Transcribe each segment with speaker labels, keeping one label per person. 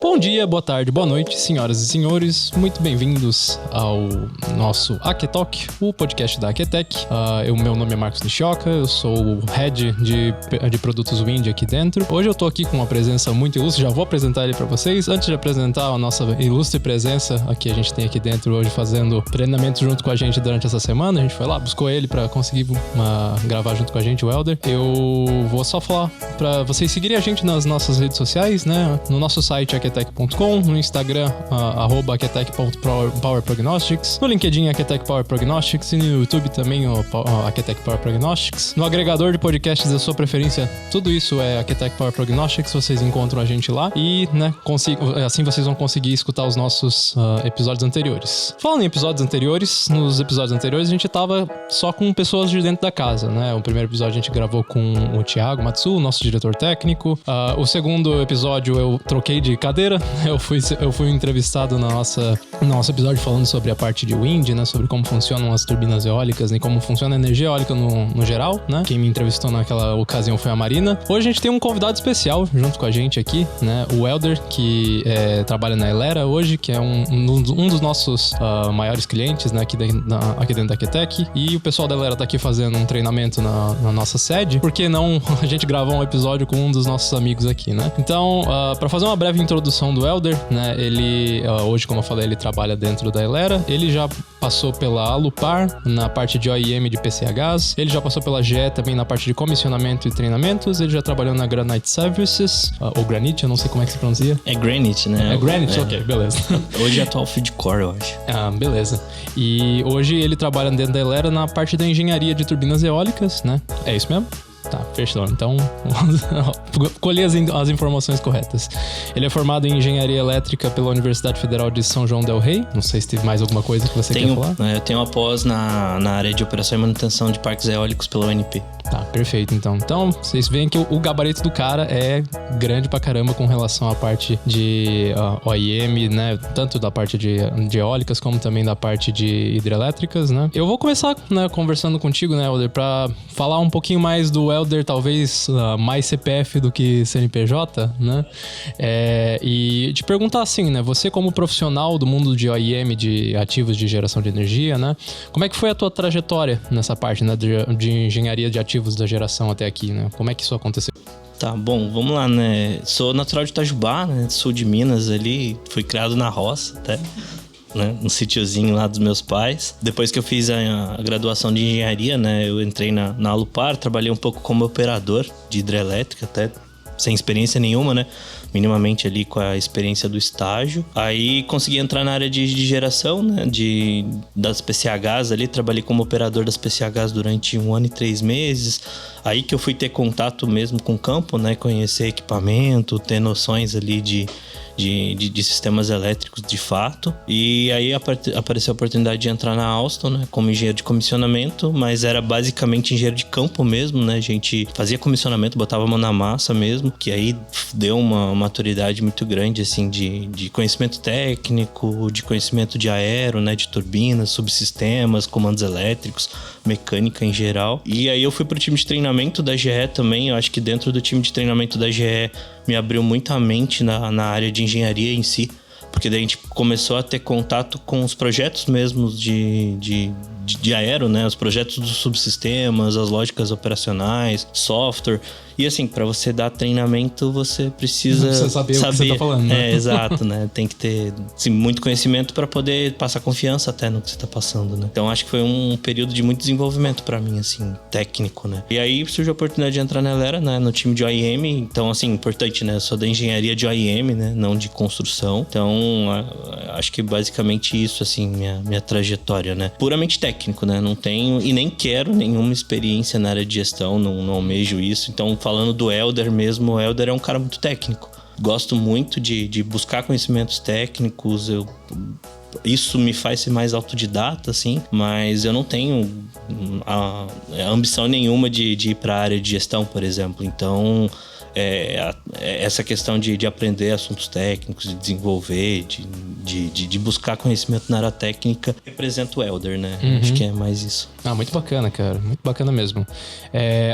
Speaker 1: Bom dia, boa tarde, boa noite, senhoras e senhores. Muito bem-vindos ao nosso Aketalk, o podcast da Aketech. Meu nome é Marcos Nishioka, eu sou o Head de produtos Wind aqui dentro. Hoje eu tô aqui com uma presença muito ilustre, já vou apresentar ele para vocês. Antes de apresentar a nossa ilustre presença, aqui a gente tem aqui dentro hoje fazendo treinamento junto com a gente durante essa semana. A gente foi lá, buscou ele para conseguir gravar junto com a gente, o Elder. Eu vou só falar para vocês seguirem a gente nas nossas redes sociais, né? No nosso site aketech.com, no Instagram @aketech.powerprognostics, no LinkedIn Aketech Power Prognostics e no YouTube também o Aketech Power Prognostics. No agregador de podcasts da sua preferência, tudo isso é Aketech Power Prognostics, vocês encontram a gente lá e, né, assim vocês vão conseguir escutar os nossos episódios anteriores. Falando em episódios anteriores, nos episódios anteriores a gente tava só com pessoas de dentro da casa, né? O primeiro episódio a gente gravou com o Thiago Matsu, nosso diretor técnico. O segundo episódio eu troquei de cadeira. Eu fui entrevistado no nosso episódio falando sobre a parte de wind, né? Sobre como funcionam as turbinas eólicas e como funciona a energia eólica no geral, né? Quem me entrevistou naquela ocasião foi a Marina. Hoje a gente tem um convidado especial junto com a gente aqui, né? O Elder, que trabalha na Elera hoje, que é um dos nossos maiores clientes, né? Aqui dentro da Aketech. E o pessoal da Elera tá aqui fazendo um treinamento na nossa sede. Por que não a gente gravar um episódio com um dos nossos amigos aqui, né? Então, para fazer uma breve introdução do Elder, né? Ele, hoje, como eu falei, ele trabalha dentro da Elera. Ele já passou pela Alupar, na parte de OEM de PCHs. Ele já passou pela GE também na parte de comissionamento e treinamentos. Ele já trabalhou na Granite Services, ou Granite, eu não sei como é que se pronuncia.
Speaker 2: É Granite, né?
Speaker 1: É Granite, ok, beleza.
Speaker 2: Hoje é atual Field Core, eu acho.
Speaker 1: Beleza. E hoje ele trabalha dentro da Elera na parte da engenharia de turbinas eólicas, né? É isso mesmo? Tá, fechou. Então, colhi as informações corretas. Ele é formado em Engenharia Elétrica pela Universidade Federal de São João del Rei. Não sei se teve mais alguma coisa que você quer falar.
Speaker 2: Eu tenho após na área de operação e manutenção de parques eólicos pela UNP.
Speaker 1: Tá, perfeito, então. Então, vocês veem que o gabarito do cara é grande pra caramba com relação à parte de OEM, né? Tanto da parte de eólicas como também da parte de hidrelétricas, né? Eu vou começar, né, conversando contigo, né, Elder, pra falar um pouquinho mais do Elder, talvez mais CPF do que CNPJ, né? E te perguntar assim, né? Você como profissional do mundo de OEM, de ativos de geração de energia, né? Como é que foi a tua trajetória nessa parte, né, de engenharia de ativos da geração até aqui, né? Como é que isso aconteceu?
Speaker 2: Tá, bom, vamos lá, né? Sou natural de Itajubá, né? Sul de Minas ali, fui criado na roça até, né? Um sítiozinho lá dos meus pais. Depois que eu fiz a graduação de engenharia, né? Eu entrei na Alupar, trabalhei um pouco como operador de hidrelétrica, até sem experiência nenhuma, né? Minimamente ali com a experiência do estágio. Aí consegui entrar na área de geração, né? Das PCHs ali. Trabalhei como operador das PCHs durante 1 ano e 3 meses. Aí que eu fui ter contato mesmo com o campo, né? Conhecer equipamento, ter noções ali de sistemas elétricos de fato. E aí apareceu a oportunidade de entrar na Alstom, né, como engenheiro de comissionamento, mas era basicamente engenheiro de campo mesmo, né? A gente fazia comissionamento, botava a mão na massa mesmo, que aí deu uma maturidade muito grande, assim, de conhecimento técnico, de conhecimento de aero, né, de turbinas, subsistemas, comandos elétricos, mecânica em geral. E aí eu fui pro time de treinamento da GE também. Eu acho que dentro do time de treinamento da GE me abriu muito a mente na área de engenharia em si, porque daí a gente começou a ter contato com os projetos mesmos de aero, né? Os projetos dos subsistemas, as lógicas operacionais, software. E assim, para você dar treinamento, você precisa
Speaker 1: saber o que você tá falando, né?
Speaker 2: Exato, né? Tem que ter assim, muito conhecimento para poder passar confiança até no que você tá passando, né? Então acho que foi um período de muito desenvolvimento para mim, assim, técnico, né? E aí surgiu a oportunidade de entrar na Elera, né? No time de OEM. Então, assim, importante, né? Eu sou da engenharia de OEM, né? Não de construção. Então, acho que basicamente isso, assim, minha trajetória, né? Puramente técnico, né? Não tenho e nem quero nenhuma experiência na área de gestão, não almejo isso. Então, falando do Elder mesmo, o Elder é um cara muito técnico. Gosto muito de buscar conhecimentos técnicos, isso me faz ser mais autodidata, assim, mas eu não tenho a ambição nenhuma de ir para a área de gestão, por exemplo. Então, essa questão de aprender assuntos técnicos, de desenvolver, de buscar conhecimento na área técnica, representa o Elder, né? Acho que é mais isso.
Speaker 1: Muito bacana, cara. Muito bacana mesmo.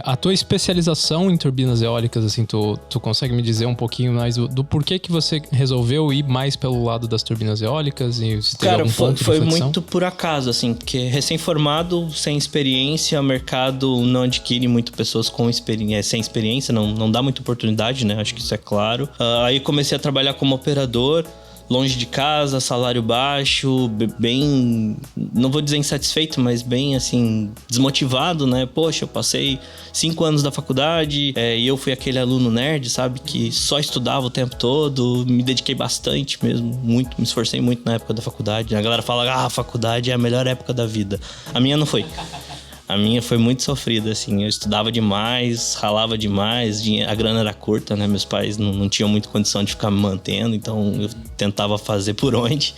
Speaker 1: A tua especialização em turbinas eólicas, assim, tu consegue me dizer um pouquinho mais do porquê que você resolveu ir mais pelo lado das turbinas eólicas? E se teve algum ponto de
Speaker 2: foi
Speaker 1: reflexão?
Speaker 2: muito por acaso, assim, porque recém-formado, sem experiência, o mercado não adquire muito pessoas com experiência, sem experiência, não dá muita oportunidade, né? Acho que isso é claro. Aí comecei a trabalhar como operador, longe de casa, salário baixo, bem, não vou dizer insatisfeito, mas bem, assim, desmotivado, né? Poxa, eu passei 5 anos da faculdade e eu fui aquele aluno nerd, sabe? Que só estudava o tempo todo, me dediquei bastante mesmo, muito, me esforcei muito na época da faculdade. A galera fala, a faculdade é a melhor época da vida. A minha não foi. A minha foi muito sofrida, assim. Eu estudava demais, ralava demais, a grana era curta, né? Meus pais não tinham muita condição de ficar me mantendo, então eu tentava fazer por onde.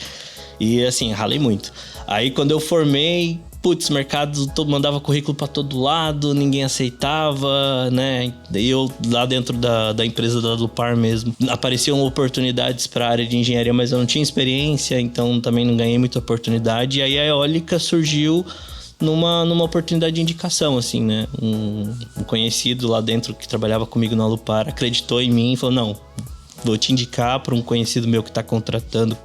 Speaker 2: E, assim, ralei muito. Aí, quando eu formei, mercado mandava currículo pra todo lado, ninguém aceitava, né? Daí eu, lá dentro da empresa da Lupar mesmo, apareciam oportunidades pra área de engenharia, mas eu não tinha experiência, então também não ganhei muita oportunidade. E aí a eólica surgiu numa oportunidade de indicação, assim, né? Um conhecido lá dentro que trabalhava comigo na Lupar acreditou em mim e falou, não, vou te indicar para um conhecido meu que está contratando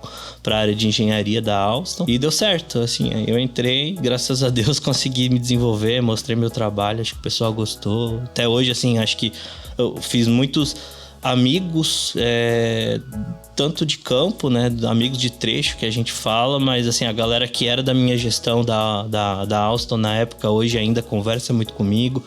Speaker 2: para a área de engenharia da Alstom. E deu certo, assim, eu entrei, graças a Deus consegui me desenvolver, mostrei meu trabalho, acho que o pessoal gostou. Até hoje, assim, acho que eu fiz muitos amigos, tanto de campo, né, amigos de trecho que a gente fala, mas assim, a galera que era da minha gestão da Alstom na época, hoje ainda conversa muito comigo.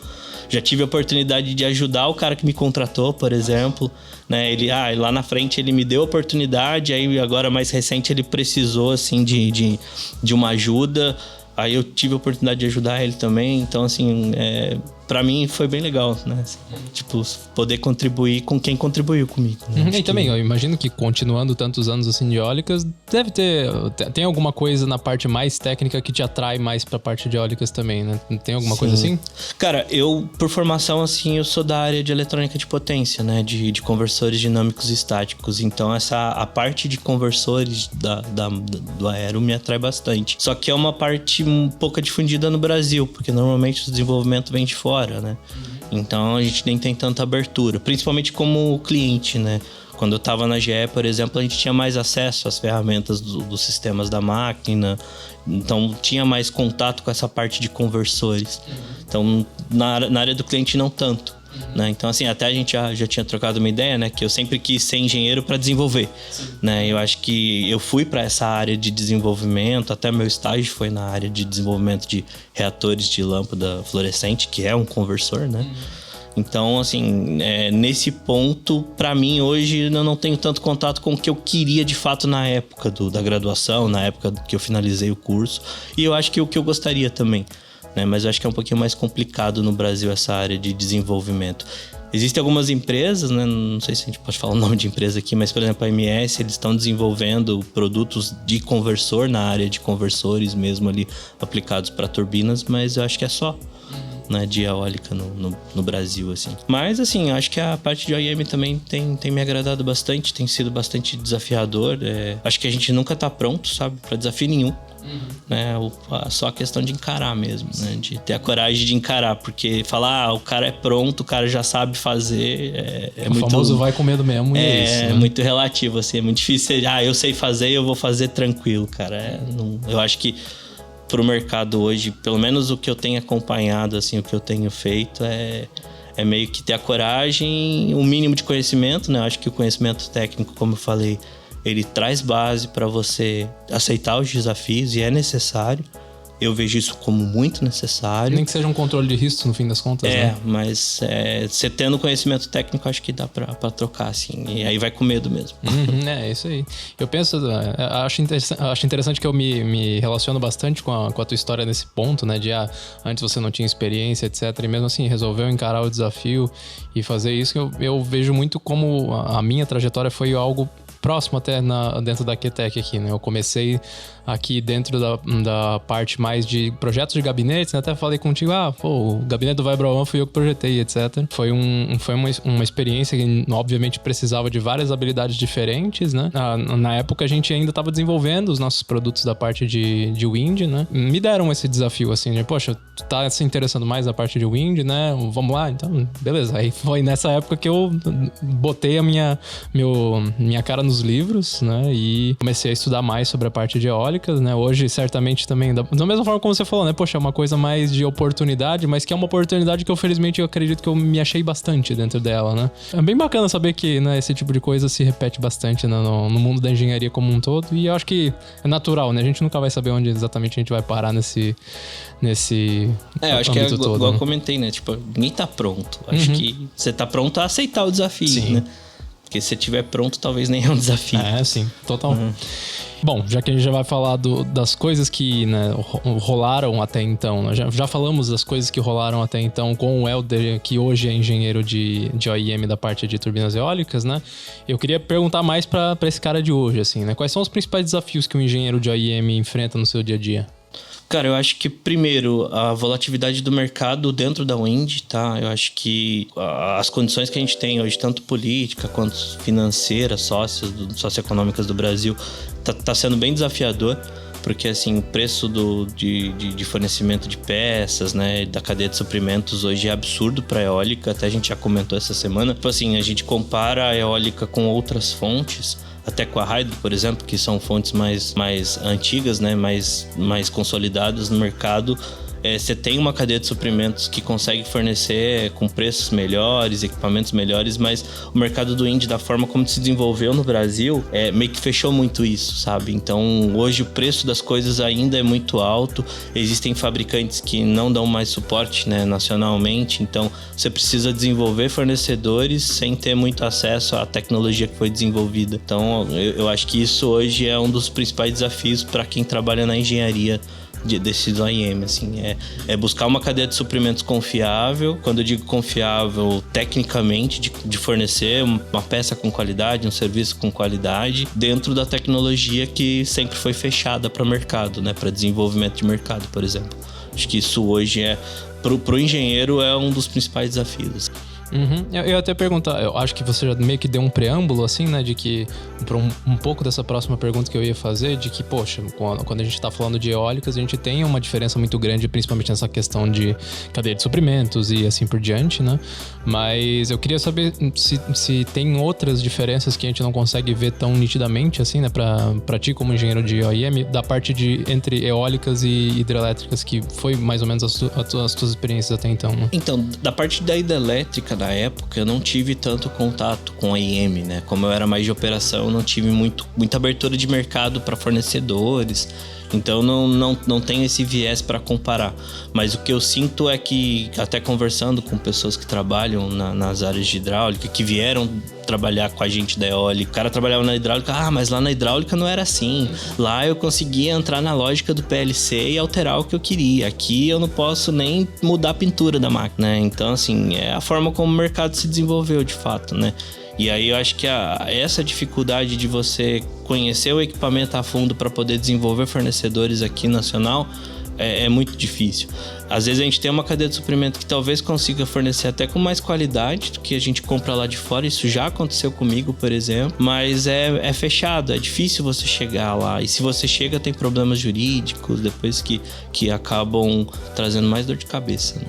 Speaker 2: Já tive a oportunidade de ajudar o cara que me contratou, por exemplo, né, ele, lá na frente ele me deu a oportunidade, aí agora mais recente ele precisou, assim, de uma ajuda, aí eu tive a oportunidade de ajudar ele também, então assim, pra mim foi bem legal, né? Tipo, poder contribuir com quem contribuiu comigo. Né?
Speaker 1: E também, eu imagino que continuando tantos anos assim de eólicas, deve tem alguma coisa na parte mais técnica que te atrai mais pra parte de eólicas também, né? Tem alguma coisa assim?
Speaker 2: Cara, eu, por formação, assim, eu sou da área de eletrônica de potência, né? De conversores dinâmicos e estáticos. Então, a parte de conversores do aero me atrai bastante. Só que é uma parte um pouco difundida no Brasil, porque normalmente o desenvolvimento vem de fora. Né? Então a gente nem tem tanta abertura, principalmente como cliente, né? Quando eu estava na GE, por exemplo, a gente tinha mais acesso às ferramentas dos sistemas da máquina, então tinha mais contato com essa parte de conversores. Então na área do cliente não tanto. Né? Então, assim, até a gente já tinha trocado uma ideia, né? Que eu sempre quis ser engenheiro para desenvolver, né? Eu acho que eu fui para essa área de desenvolvimento, até meu estágio foi na área de desenvolvimento de reatores de lâmpada fluorescente, que é um conversor, né? Então, assim, nesse ponto, para mim, hoje, eu não tenho tanto contato com o que eu queria, de fato, na época da graduação, na época que eu finalizei o curso. E eu acho que o que eu gostaria também. Né? Mas eu acho que é um pouquinho mais complicado no Brasil essa área de desenvolvimento. Existem algumas empresas, né? Não sei se a gente pode falar o nome de empresa aqui, mas, por exemplo, a MS, eles estão desenvolvendo produtos de conversor na área de conversores mesmo ali, aplicados para turbinas, mas eu acho que é só, né, de eólica no Brasil, assim. Mas, assim, acho que a parte de OEM também tem me agradado bastante, tem sido bastante desafiador. Acho que a gente nunca tá pronto, sabe, para desafio nenhum. Né? Só a questão de encarar mesmo, né? De ter a coragem de encarar, porque falar, o cara é pronto, o cara já sabe fazer,
Speaker 1: o muito... O famoso vai com medo mesmo, e é isso, né?
Speaker 2: É muito relativo, assim, é muito difícil. Eu sei fazer, eu vou fazer tranquilo, cara. Eu acho que pro mercado hoje, pelo menos o que eu tenho acompanhado, assim, o que eu tenho feito é meio que ter a coragem, um mínimo de conhecimento, né? Eu acho que o conhecimento técnico, como eu falei, ele traz base para você aceitar os desafios e é necessário. Eu vejo isso como muito necessário.
Speaker 1: Nem que seja um controle de risco no fim das contas, né?
Speaker 2: Mas você tendo conhecimento técnico, acho que dá pra trocar, assim. E aí vai com medo mesmo.
Speaker 1: É isso aí. Eu penso, acho interessante que eu me relaciono bastante com a tua história nesse ponto, né? De antes você não tinha experiência, etc. E mesmo assim resolveu encarar o desafio e fazer isso. Eu vejo muito como a minha trajetória foi algo próximo até dentro da QTEC aqui, né? Eu comecei aqui dentro da parte mais de projetos de gabinetes, né? Até falei contigo, o gabinete do Vibra One fui eu que projetei, etc. Foi uma experiência que, obviamente, precisava de várias habilidades diferentes, né? Na época, a gente ainda estava desenvolvendo os nossos produtos da parte de Wind, né? Me deram esse desafio, assim, de, poxa, tu tá se interessando mais na parte de Wind, né? Vamos lá, então, beleza. Aí foi nessa época que eu botei a minha cara nos livros, né? E comecei a estudar mais sobre a parte de eólicas, né? Hoje, certamente, também, da mesma forma como você falou, né? Poxa, é uma coisa mais de oportunidade, mas que é uma oportunidade que, felizmente, eu acredito que eu me achei bastante dentro dela, né? É bem bacana saber que, né, esse tipo de coisa se repete bastante no mundo da engenharia como um todo, e eu acho que é natural, né? A gente nunca vai saber onde exatamente a gente vai parar nesse
Speaker 2: eu acho que é
Speaker 1: todo,
Speaker 2: igual
Speaker 1: né?
Speaker 2: eu comentei, né? Tipo, ninguém tá pronto. Acho que você tá pronto a aceitar o desafio,
Speaker 1: Sim.
Speaker 2: né? Porque se você tiver pronto, talvez nem é um desafio.
Speaker 1: Sim, total. Bom, já que a gente já vai falar das coisas que, né, rolaram até então, né? Já falamos das coisas que rolaram até então com o Helder, que hoje é engenheiro de OIM da parte de turbinas eólicas, né? Eu queria perguntar mais para esse cara de hoje, assim, né? Quais são os principais desafios que um engenheiro de OIM enfrenta no seu dia a dia?
Speaker 2: Cara, eu acho que, primeiro, a volatilidade do mercado dentro da Wind, tá? Eu acho que as condições que a gente tem hoje, tanto política quanto financeiras, socioeconômicas do Brasil, tá sendo bem desafiador, porque, assim, o preço de fornecimento de peças, né, da cadeia de suprimentos hoje é absurdo para a eólica, até a gente já comentou essa semana. Tipo assim, a gente compara a eólica com outras fontes, até com a Hydro, por exemplo, que são fontes mais antigas, né, mais consolidadas no mercado. Você tem uma cadeia de suprimentos que consegue fornecer com preços melhores, equipamentos melhores, mas o mercado do wind, da forma como se desenvolveu no Brasil, meio que fechou muito isso, sabe? Então, hoje o preço das coisas ainda é muito alto, existem fabricantes que não dão mais suporte, né, nacionalmente, então você precisa desenvolver fornecedores sem ter muito acesso à tecnologia que foi desenvolvida. Então, eu acho que isso hoje é um dos principais desafios para quem trabalha na engenharia desses OEM, assim, é buscar uma cadeia de suprimentos confiável. Quando eu digo confiável, tecnicamente, de fornecer uma peça com qualidade, um serviço com qualidade, dentro da tecnologia que sempre foi fechada para o mercado, né, para desenvolvimento de mercado, por exemplo. Acho que isso hoje pro engenheiro é um dos principais desafios.
Speaker 1: Eu ia até perguntar, eu acho que você já meio que deu um preâmbulo, assim, né, de que, para um pouco dessa próxima pergunta que eu ia fazer, de que, poxa, quando a gente tá falando de eólicas, a gente tem uma diferença muito grande, principalmente nessa questão de cadeia de suprimentos e assim por diante, né, mas eu queria saber se tem outras diferenças que a gente não consegue ver tão nitidamente, assim, né, pra ti como engenheiro de OIM, da parte entre eólicas e hidrelétricas, que foi mais ou menos as tuas experiências até então, né?
Speaker 2: Então, da parte da hidrelétrica, na época, eu não tive tanto contato com a IM, né? Como eu era mais de operação, eu não tive muita abertura de mercado para fornecedores. Então, não tenho esse viés para comparar. Mas o que eu sinto é que, até conversando com pessoas que trabalham nas áreas de hidráulica, que vieram trabalhar com a gente da eólica, o cara trabalhava na hidráulica, mas lá na hidráulica não era assim. Lá eu conseguia entrar na lógica do PLC e alterar o que eu queria. Aqui eu não posso nem mudar a pintura da máquina, né? Então, assim, é a forma como o mercado se desenvolveu, de fato, né? E aí eu acho que essa dificuldade de você conhecer o equipamento a fundo para poder desenvolver fornecedores aqui nacional é muito difícil. Às vezes a gente tem uma cadeia de suprimento que talvez consiga fornecer até com mais qualidade do que a gente compra lá de fora. Isso já aconteceu comigo, por exemplo. Mas é fechado, é difícil você chegar lá. E se você chega, tem problemas jurídicos depois que acabam trazendo mais dor de cabeça, né?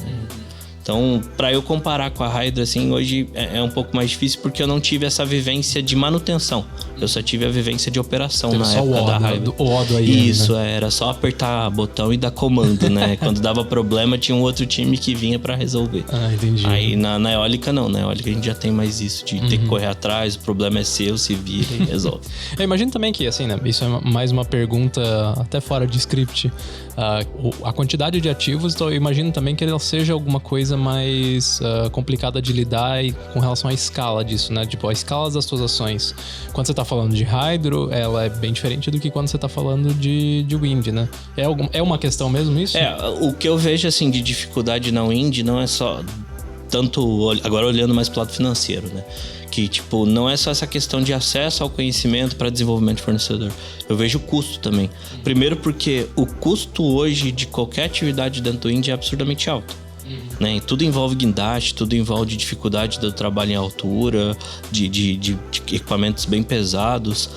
Speaker 2: Então, para eu comparar com a Hydro, assim, hoje é um pouco mais difícil porque eu não tive essa vivência de manutenção. Eu só tive a vivência de operação na época da Hydro.
Speaker 1: O Odo aí.
Speaker 2: Isso,
Speaker 1: né?
Speaker 2: Era só apertar botão e dar comando, né? Quando dava problema, tinha um outro time que vinha para resolver.
Speaker 1: Entendi.
Speaker 2: Aí na eólica não, na eólica a gente já tem mais isso de ter que correr atrás, o problema é seu, se vira e resolve.
Speaker 1: Eu imagino também que, assim, né? Isso é mais uma pergunta até fora de script. A quantidade de ativos, então eu imagino também que ela seja alguma coisa mais complicada de lidar e com relação à escala disso, né? Tipo, a escala das suas ações. Quando você tá falando de Hydro, ela é bem diferente do que quando você tá falando de Wind, né? É uma questão mesmo isso?
Speaker 2: O que eu vejo, assim, de dificuldade na Wind não é só... Tanto... Agora olhando mais pro lado financeiro, né? Que, tipo, não é só essa questão de acesso ao conhecimento para desenvolvimento de fornecedor. Eu vejo o custo também. Primeiro porque o custo hoje de qualquer atividade dentro do Indy é absurdamente alto. Né? Tudo envolve guindaste, tudo envolve dificuldade do trabalho em altura, de equipamentos bem pesados.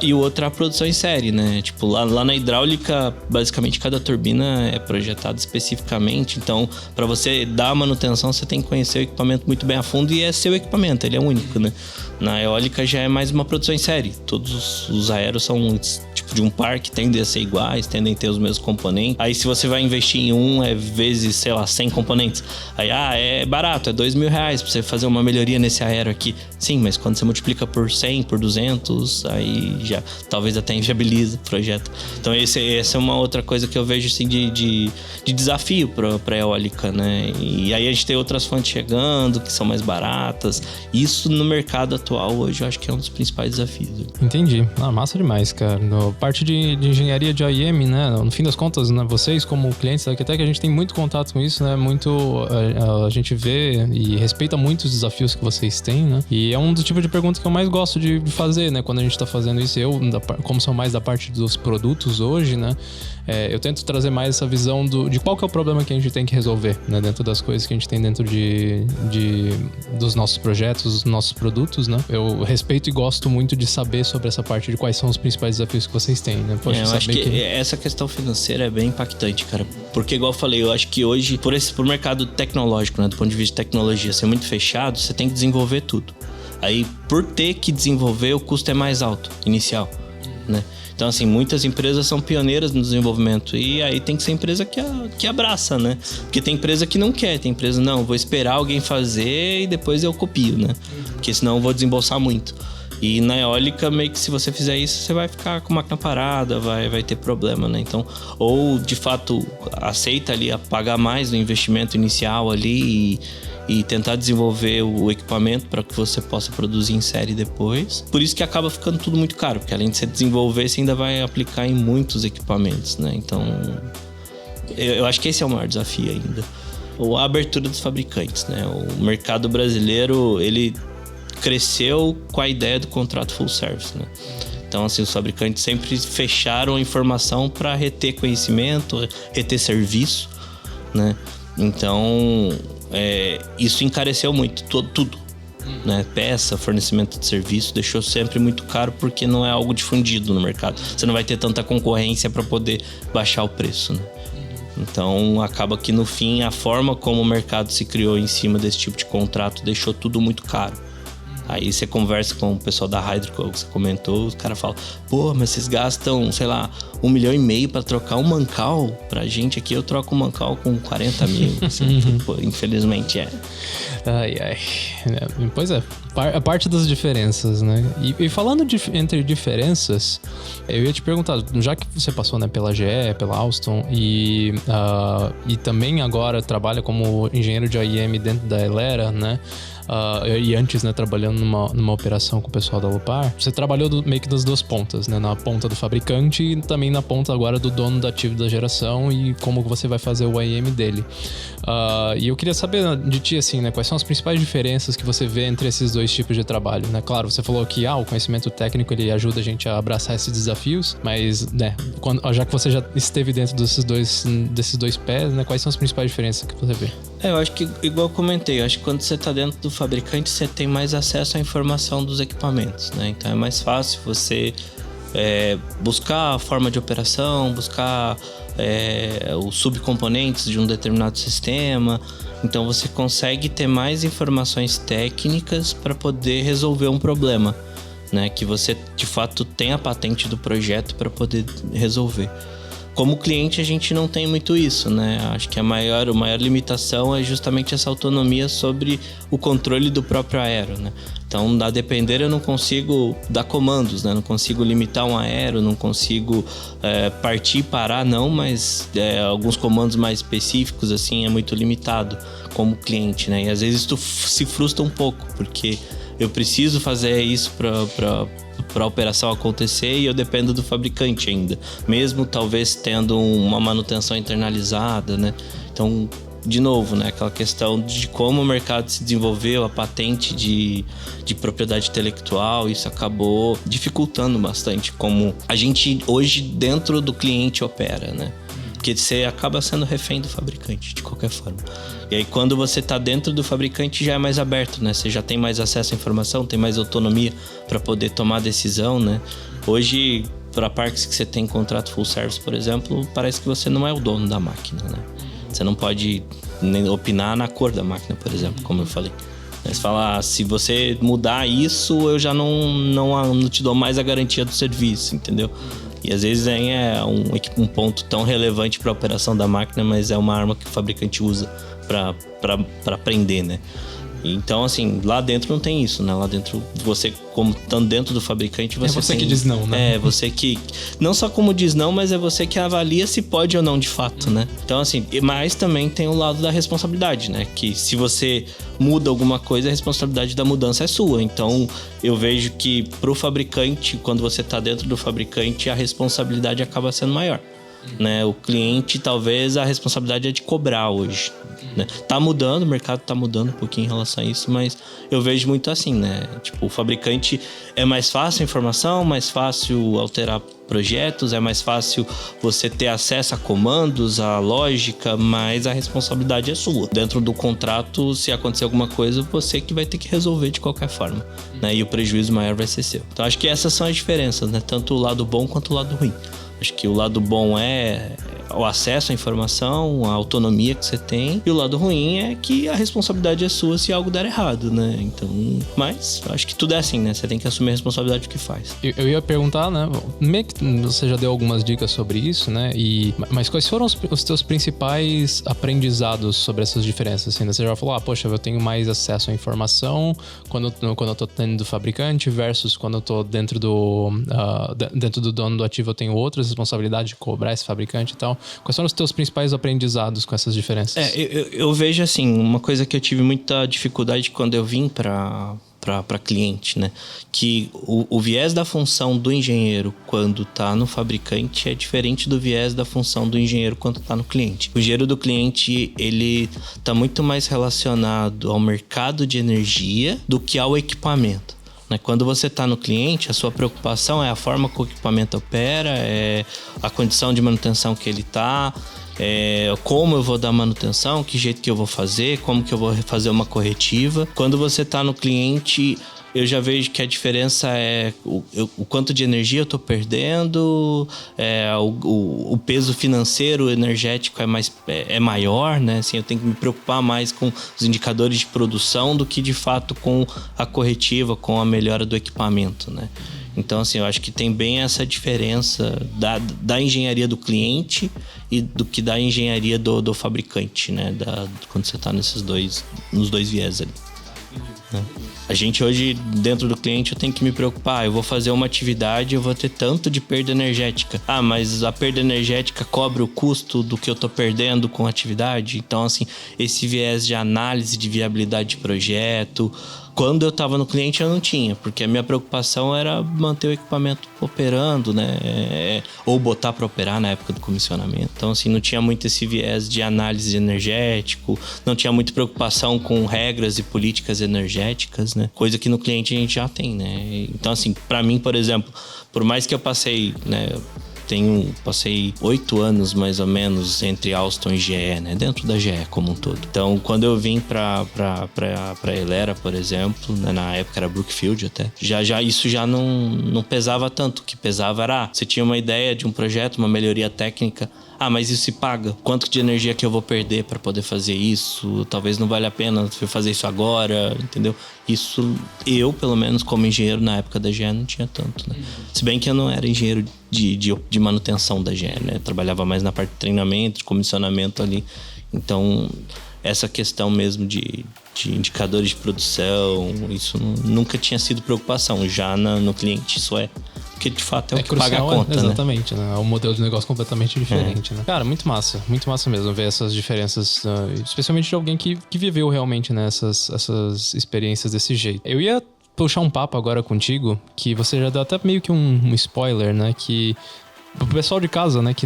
Speaker 2: E o outro é a produção em série, né? Tipo, lá na hidráulica, basicamente cada turbina é projetada especificamente. Então, para você dar a manutenção, você tem que conhecer o equipamento muito bem a fundo e é seu equipamento, ele é único, né? Na eólica já é mais uma produção em série. Todos os aeros são tipo de um parque, tendem a ser iguais, tendem a ter os mesmos componentes. Aí se você vai investir em um, é vezes, sei lá, 100 componentes. Aí, é barato, é R$2.000 pra você fazer uma melhoria nesse aero aqui. Sim, mas quando você multiplica por 100, por 200, aí já talvez até inviabiliza o projeto. Então essa é uma outra coisa que eu vejo assim de desafio pra eólica, né? E aí a gente tem outras fontes chegando, que são mais baratas. Isso no mercado atual hoje eu acho que é um dos principais desafios.
Speaker 1: Entendi. Massa demais, cara. No parte de engenharia de OEM, né? No fim das contas, né, vocês como clientes da Aketec, a gente tem muito contato com isso, né? A gente vê e respeita muito os desafios que vocês têm, né? E é um dos tipos de perguntas que eu mais gosto de fazer, né? Quando a gente tá fazendo isso, como sou mais da parte dos produtos hoje, né? Eu tento trazer mais essa visão de qual que é o problema que a gente tem que resolver, né? Dentro das coisas que a gente tem dentro dos nossos projetos, dos nossos produtos, né? Eu respeito e gosto muito de saber sobre essa parte de quais são os principais desafios que vocês têm, né?
Speaker 2: Eu acho que essa questão financeira é bem impactante, cara. Porque, igual eu falei, eu acho que hoje, por mercado tecnológico, né? Do ponto de vista de tecnologia ser muito fechado, você tem que desenvolver tudo. Aí, por ter que desenvolver, o custo é mais alto, inicial, né? Então, assim, muitas empresas são pioneiras no desenvolvimento e aí tem que ser empresa que abraça, né? Porque tem empresa que não quer, tem empresa, não, vou esperar alguém fazer e depois eu copio, né? Porque senão eu vou desembolsar muito. E na eólica, meio que se você fizer isso, você vai ficar com a máquina parada, vai ter problema, né? Então, ou de fato aceita ali a pagar mais no investimento inicial ali e tentar desenvolver o equipamento para que você possa produzir em série depois. Por isso que acaba ficando tudo muito caro, porque além de você desenvolver, você ainda vai aplicar em muitos equipamentos, né? Então, eu acho que esse é o maior desafio ainda. A abertura dos fabricantes, né? O mercado brasileiro, ele cresceu com a ideia do contrato full service, né? Então, assim, os fabricantes sempre fecharam a informação para reter conhecimento, reter serviço, né? Então, isso encareceu muito, tudo, né? Peça, fornecimento de serviço, deixou sempre muito caro porque não é algo difundido no mercado. Você não vai ter tanta concorrência para poder baixar o preço, né? Então, acaba que no fim, a forma como o mercado se criou em cima desse tipo de contrato deixou tudo muito caro. Aí você conversa com o pessoal da Hydroco, que você comentou, os caras falam, pô, mas vocês gastam, sei lá, 1,5 milhão pra trocar um mancal? Pra gente aqui, eu troco um mancal com 40 mil. Assim, pô, infelizmente
Speaker 1: Ai. Pois é, a parte das diferenças, né? E falando entre diferenças, eu ia te perguntar, já que você passou, né, pela GE, pela Alstom e também agora trabalha como engenheiro de OEM dentro da Elera, né? E antes, né, trabalhando numa operação com o pessoal da Lupar, você trabalhou meio que das duas pontas, né? Na ponta do fabricante e também na ponta agora do dono da ativo da geração e como você vai fazer o OEM dele. E eu queria saber de ti, assim, né? Quais são as principais diferenças que você vê entre esses dois tipos de trabalho, né? Claro, você falou que o conhecimento técnico, ele ajuda a gente a abraçar esses desafios, mas, né, já que você já esteve dentro desses dois pés, né? Quais são as principais diferenças que você vê?
Speaker 2: Eu acho que, igual eu comentei, eu acho que quando você está dentro do fabricante, você tem mais acesso à informação dos equipamentos, né? Então é mais fácil você buscar a forma de operação, buscar os subcomponentes de um determinado sistema. Então você consegue ter mais informações técnicas para poder resolver um problema, né? Que você de fato tem a patente do projeto para poder resolver. Como cliente, a gente não tem muito isso, né? Acho que a maior limitação é justamente essa autonomia sobre o controle do próprio aero, né? Então, a depender, eu não consigo dar comandos, né? Não consigo limitar um aero, não consigo partir e parar, não, mas alguns comandos mais específicos, assim, é muito limitado como cliente, né? E às vezes tu se frustra um pouco, porque eu preciso fazer isso para a operação acontecer e eu dependo do fabricante ainda, mesmo talvez tendo uma manutenção internalizada, né? Então de novo, né? Aquela questão de como o mercado se desenvolveu, a patente de propriedade intelectual, isso acabou dificultando bastante como a gente hoje dentro do cliente opera, né? Porque você acaba sendo refém do fabricante, de qualquer forma. E aí, quando você está dentro do fabricante, já é mais aberto, né? Você já tem mais acesso à informação, tem mais autonomia para poder tomar decisão, né? Hoje, para parques que você tem contrato full service, por exemplo, parece que você não é o dono da máquina, né? Você não pode nem opinar na cor da máquina, por exemplo, como eu falei. Você fala, se você mudar isso, eu já não te dou mais a garantia do serviço, entendeu? E às vezes é um ponto tão relevante para a operação da máquina, mas é uma arma que o fabricante usa para aprender, né? Então, assim, lá dentro não tem isso, né? Lá dentro, você, como estando dentro do fabricante, você
Speaker 1: é você que diz não, né?
Speaker 2: É, você que... Não só como diz não, mas é você que avalia se pode ou não, de fato, né? Então, assim, mas também tem o lado da responsabilidade, né? Que se você muda alguma coisa, a responsabilidade da mudança é sua. Então, eu vejo que pro fabricante, quando você tá dentro do fabricante, a responsabilidade acaba sendo maior. Né? O cliente, talvez, a responsabilidade é de cobrar hoje, né? Tá mudando, o mercado tá mudando um pouquinho em relação a isso, mas eu vejo muito assim, né? Tipo, o fabricante é mais fácil a informação, mais fácil alterar projetos, é mais fácil você ter acesso a comandos, a lógica, mas a responsabilidade é sua. Dentro do contrato, se acontecer alguma coisa, você que vai ter que resolver de qualquer forma, né? E o prejuízo maior vai ser seu. Então, acho que essas são as diferenças, né? Tanto o lado bom quanto o lado ruim. Acho que o lado bom é o acesso à informação, a autonomia que você tem. E o lado ruim é que a responsabilidade é sua se algo der errado, né? Então, mas acho que tudo é assim, né? Você tem que assumir a responsabilidade do que faz.
Speaker 1: Eu ia perguntar, né? Meio que você já deu algumas dicas sobre isso, né? Mas quais foram os teus principais aprendizados sobre essas diferenças? Assim, né? Você já falou, poxa, eu tenho mais acesso à informação quando eu tô dentro do fabricante versus quando eu tô dentro do dono do ativo, eu tenho outras responsabilidades de cobrar esse fabricante e tal. Quais foram os teus principais aprendizados com essas diferenças?
Speaker 2: Eu vejo assim, uma coisa que eu tive muita dificuldade quando eu vim para cliente, né? Que o viés da função do engenheiro quando está no fabricante é diferente do viés da função do engenheiro quando está no cliente. O engenheiro do cliente, ele está muito mais relacionado ao mercado de energia do que ao equipamento. Quando você está no cliente, a sua preocupação é a forma que o equipamento opera, é a condição de manutenção que ele está, como eu vou dar manutenção, que jeito que eu vou fazer, como que eu vou fazer uma corretiva. Quando você está no cliente, eu já vejo que a diferença é o quanto de energia eu estou perdendo, o peso financeiro, energético é maior, né? Assim, eu tenho que me preocupar mais com os indicadores de produção do que, de fato, com a corretiva, com a melhora do equipamento, né? Então, assim, eu acho que tem bem essa diferença da engenharia do cliente e do que da engenharia do fabricante, né? Quando você está nos dois viés ali. A gente hoje, dentro do cliente, eu tenho que me preocupar. Eu vou fazer uma atividade, eu vou ter tanto de perda energética. Mas a perda energética cobre o custo do que eu tô perdendo com a atividade? Então, assim, esse viés de análise de viabilidade de projeto... Quando eu estava no cliente, eu não tinha, porque a minha preocupação era manter o equipamento operando, né? Ou botar para operar na época do comissionamento. Então, assim, não tinha muito esse viés de análise energético, não tinha muita preocupação com regras e políticas energéticas, né? Coisa que no cliente a gente já tem, né? Então, assim, para mim, por exemplo, por mais que eu passei, né? Passei 8 anos, mais ou menos, entre Alstom e GE, né? Dentro da GE como um todo. Então, quando eu vim pra Elera, por exemplo, né? Na época era Brookfield até, já isso já não pesava tanto. O que pesava era, você tinha uma ideia de um projeto, uma melhoria técnica. Mas isso se paga? Quanto de energia que eu vou perder para poder fazer isso? Talvez não valha a pena fazer isso agora, entendeu? Isso, eu, pelo menos, como engenheiro na época da GE, não tinha tanto, né? Se bem que eu não era engenheiro de manutenção da GE, né? Eu trabalhava mais na parte de treinamento, de comissionamento ali. Então, essa questão mesmo de indicadores de produção, isso nunca tinha sido preocupação. Já no cliente, isso porque de fato é o que
Speaker 1: crucial,
Speaker 2: paga a conta,
Speaker 1: exatamente, né? É um modelo de negócio completamente diferente, né? Cara, muito massa mesmo ver essas diferenças, especialmente de alguém que viveu realmente, né, essas experiências desse jeito. Eu ia puxar um papo agora contigo, que você já deu até meio que um spoiler, né? Que O pessoal de casa, né, que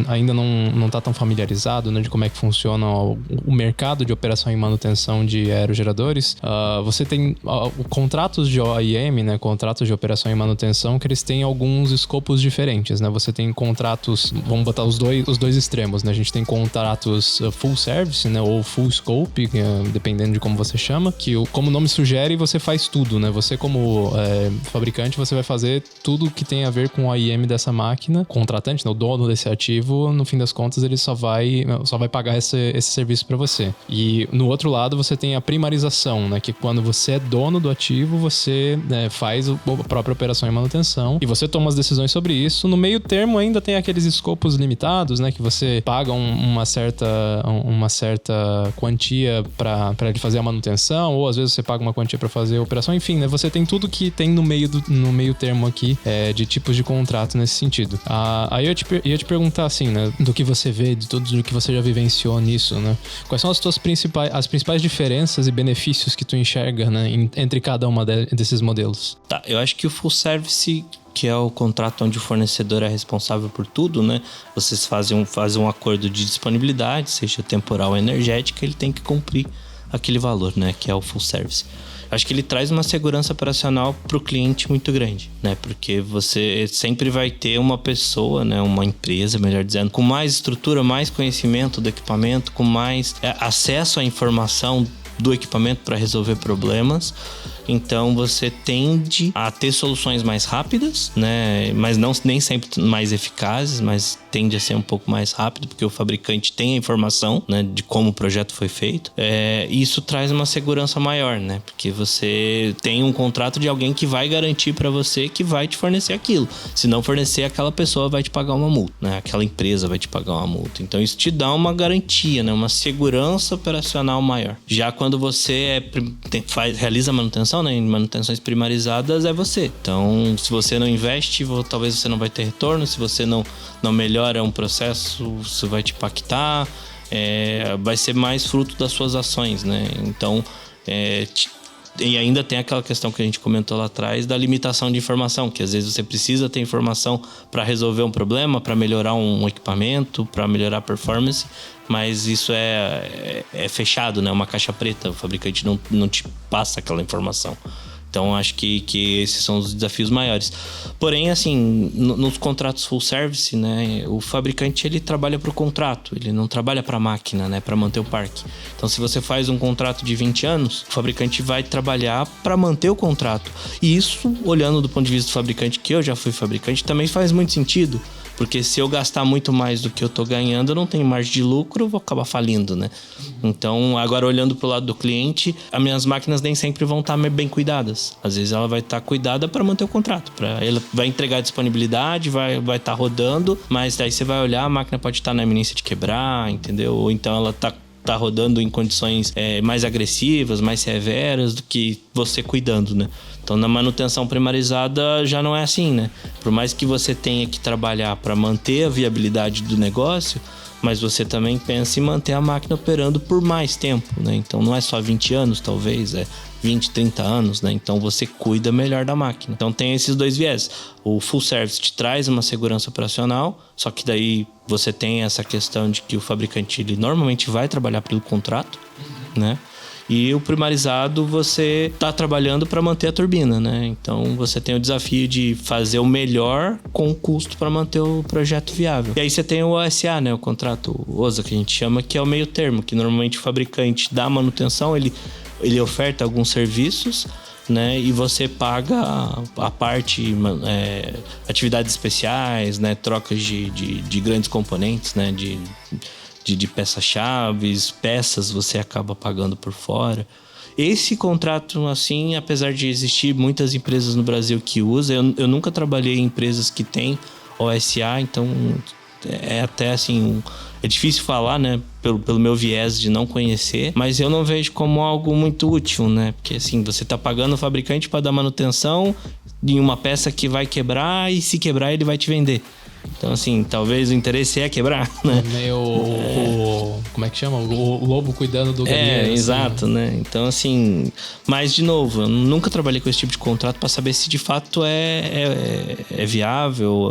Speaker 1: ainda não tá tão familiarizado, né, de como é que funciona o mercado de operação e manutenção de aerogeradores, você tem contratos de OEM, né, contratos de operação e manutenção, que eles têm alguns escopos diferentes, né? Você tem contratos, vamos botar os dois extremos, né? A gente tem contratos full service, né, ou full scope, dependendo de como você chama, que como o nome sugere, você faz tudo, né? Você como fabricante, você vai fazer tudo que tem a ver com o OEM dessa máquina. Contratante, né, o dono desse ativo, no fim das contas, ele só vai pagar esse serviço para você. E no outro lado, você tem a primarização, né, que quando você é dono do ativo, você faz a própria operação e manutenção e você toma as decisões sobre isso. No meio termo, ainda tem aqueles escopos limitados, né, que você paga uma certa quantia para ele fazer a manutenção, ou às vezes você paga uma quantia para fazer a operação. Enfim, né, você tem tudo que tem no meio termo aqui de tipos de contrato nesse sentido. Aí eu ia te perguntar assim, né, do que você vê, de tudo que você já vivenciou nisso, né? Quais são as principais diferenças e benefícios que tu enxerga, né, entre cada uma desses modelos?
Speaker 2: Tá, eu acho que o full service, que é o contrato onde o fornecedor é responsável por tudo, né? Vocês fazem um acordo de disponibilidade, seja temporal ou energética, ele tem que cumprir aquele valor, né? Que é o full service. Acho que ele traz uma segurança operacional para o cliente muito grande, né? Porque você sempre vai ter uma pessoa, né? Uma empresa, melhor dizendo, com mais estrutura, mais conhecimento do equipamento, com mais acesso à informação do equipamento para resolver problemas. Então você tende a ter soluções mais rápidas, né? Mas nem sempre mais eficazes, mas tende a ser um pouco mais rápido, porque o fabricante tem a informação, né, de como o projeto foi feito. E isso traz uma segurança maior, né? Porque você tem um contrato de alguém que vai garantir para você que vai te fornecer aquilo. Se não fornecer, aquela pessoa vai te pagar uma multa, né? Aquela empresa vai te pagar uma multa. Então isso te dá uma garantia, né? Uma segurança operacional maior. Já quando você realiza a manutenção, né, em manutenções primarizadas, é você. Então, se você não investe, talvez você não vai ter retorno. Se você não melhora um processo, isso vai te impactar. Vai ser mais fruto das suas ações, né? Então, e ainda tem aquela questão que a gente comentou lá atrás da limitação de informação, que às vezes você precisa ter informação para resolver um problema, para melhorar um equipamento, para melhorar a performance, mas isso é fechado, né? Uma caixa preta, o fabricante não te passa aquela informação. Então, acho que esses são os desafios maiores. Porém, assim, nos contratos full service, né, o fabricante, ele trabalha para o contrato, ele não trabalha para a máquina, né, para manter o parque. Então, se você faz um contrato de 20 anos, o fabricante vai trabalhar para manter o contrato. E isso, olhando do ponto de vista do fabricante, que eu já fui fabricante, também faz muito sentido. Porque se eu gastar muito mais do que eu tô ganhando, eu não tenho margem de lucro, eu vou acabar falindo, né? Então, agora olhando pro lado do cliente, as minhas máquinas nem sempre vão estar bem cuidadas. Às vezes ela vai estar cuidada para manter o contrato. Ela vai entregar disponibilidade, vai estar rodando, mas daí você vai olhar, a máquina pode estar na iminência de quebrar, entendeu? Ou então ela tá rodando em condições mais agressivas, mais severas do que você cuidando, né? Então, na manutenção primarizada já não é assim, né? Por mais que você tenha que trabalhar para manter a viabilidade do negócio, mas você também pensa em manter a máquina operando por mais tempo, né? Então, não é só 20 anos, talvez, 20, 30 anos, né? Então, você cuida melhor da máquina. Então, tem esses dois viés. O full service te traz uma segurança operacional, só que daí você tem essa questão de que o fabricante, ele normalmente vai trabalhar pelo contrato, né? E o primarizado, você está trabalhando para manter a turbina, né? Então, você tem o desafio de fazer o melhor com o custo para manter o projeto viável. E aí você tem o OSA, né? O contrato OSA, que a gente chama, que é o meio termo, que normalmente o fabricante dá manutenção, ele oferta alguns serviços, né? E você paga a parte, atividades especiais, né? Trocas de grandes componentes, né? De peças-chaves, peças você acaba pagando por fora. Esse contrato, assim, apesar de existir muitas empresas no Brasil que usam, eu nunca trabalhei em empresas que têm OSA, então é até assim, é difícil falar, né, pelo meu viés de não conhecer, mas eu não vejo como algo muito útil, né, porque assim, você tá pagando o fabricante para dar manutenção em uma peça que vai quebrar e se quebrar ele vai te vender. Então, assim, talvez o interesse é quebrar, né?
Speaker 1: Como é que chama? O lobo cuidando do galinheiro.
Speaker 2: Exato, né? Então, assim... Mas, de novo, eu nunca trabalhei com esse tipo de contrato para saber se de fato é viável,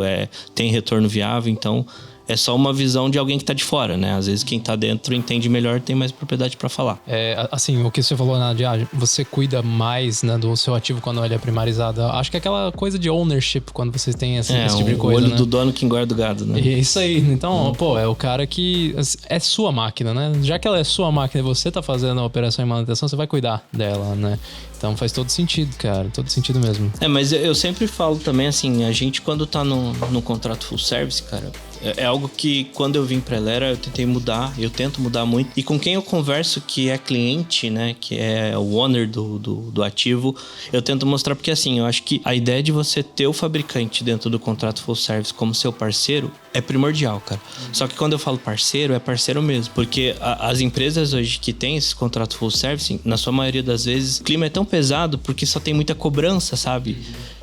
Speaker 2: tem retorno viável. Então, é só uma visão de alguém que tá de fora, né? Às vezes quem tá dentro entende melhor, tem mais propriedade para falar.
Speaker 1: Assim, o que você falou, Nadia, você cuida mais, né, do seu ativo quando ele é primarizado. Acho que é aquela coisa de ownership, quando você tem esse tipo de coisa,
Speaker 2: o olho,
Speaker 1: né?
Speaker 2: do dono que engorda o gado, né?
Speaker 1: Isso aí. Então, é o cara que... É sua máquina, né? Já que ela é sua máquina e você tá fazendo a operação e manutenção, você vai cuidar dela, né? Então faz todo sentido, cara. Todo sentido mesmo.
Speaker 2: Mas eu sempre falo também, assim, a gente quando tá no contrato full service, cara... É algo que, quando eu vim pra Elera, eu tentei mudar, eu tento mudar muito. E com quem eu converso que é cliente, né, que é o owner do ativo, eu tento mostrar, porque assim, eu acho que a ideia de você ter o fabricante dentro do contrato full service como seu parceiro é primordial, cara. Só que quando eu falo parceiro, é parceiro mesmo. Porque as empresas hoje que têm esse contrato full service, na sua maioria das vezes, o clima é tão pesado porque só tem muita cobrança, sabe?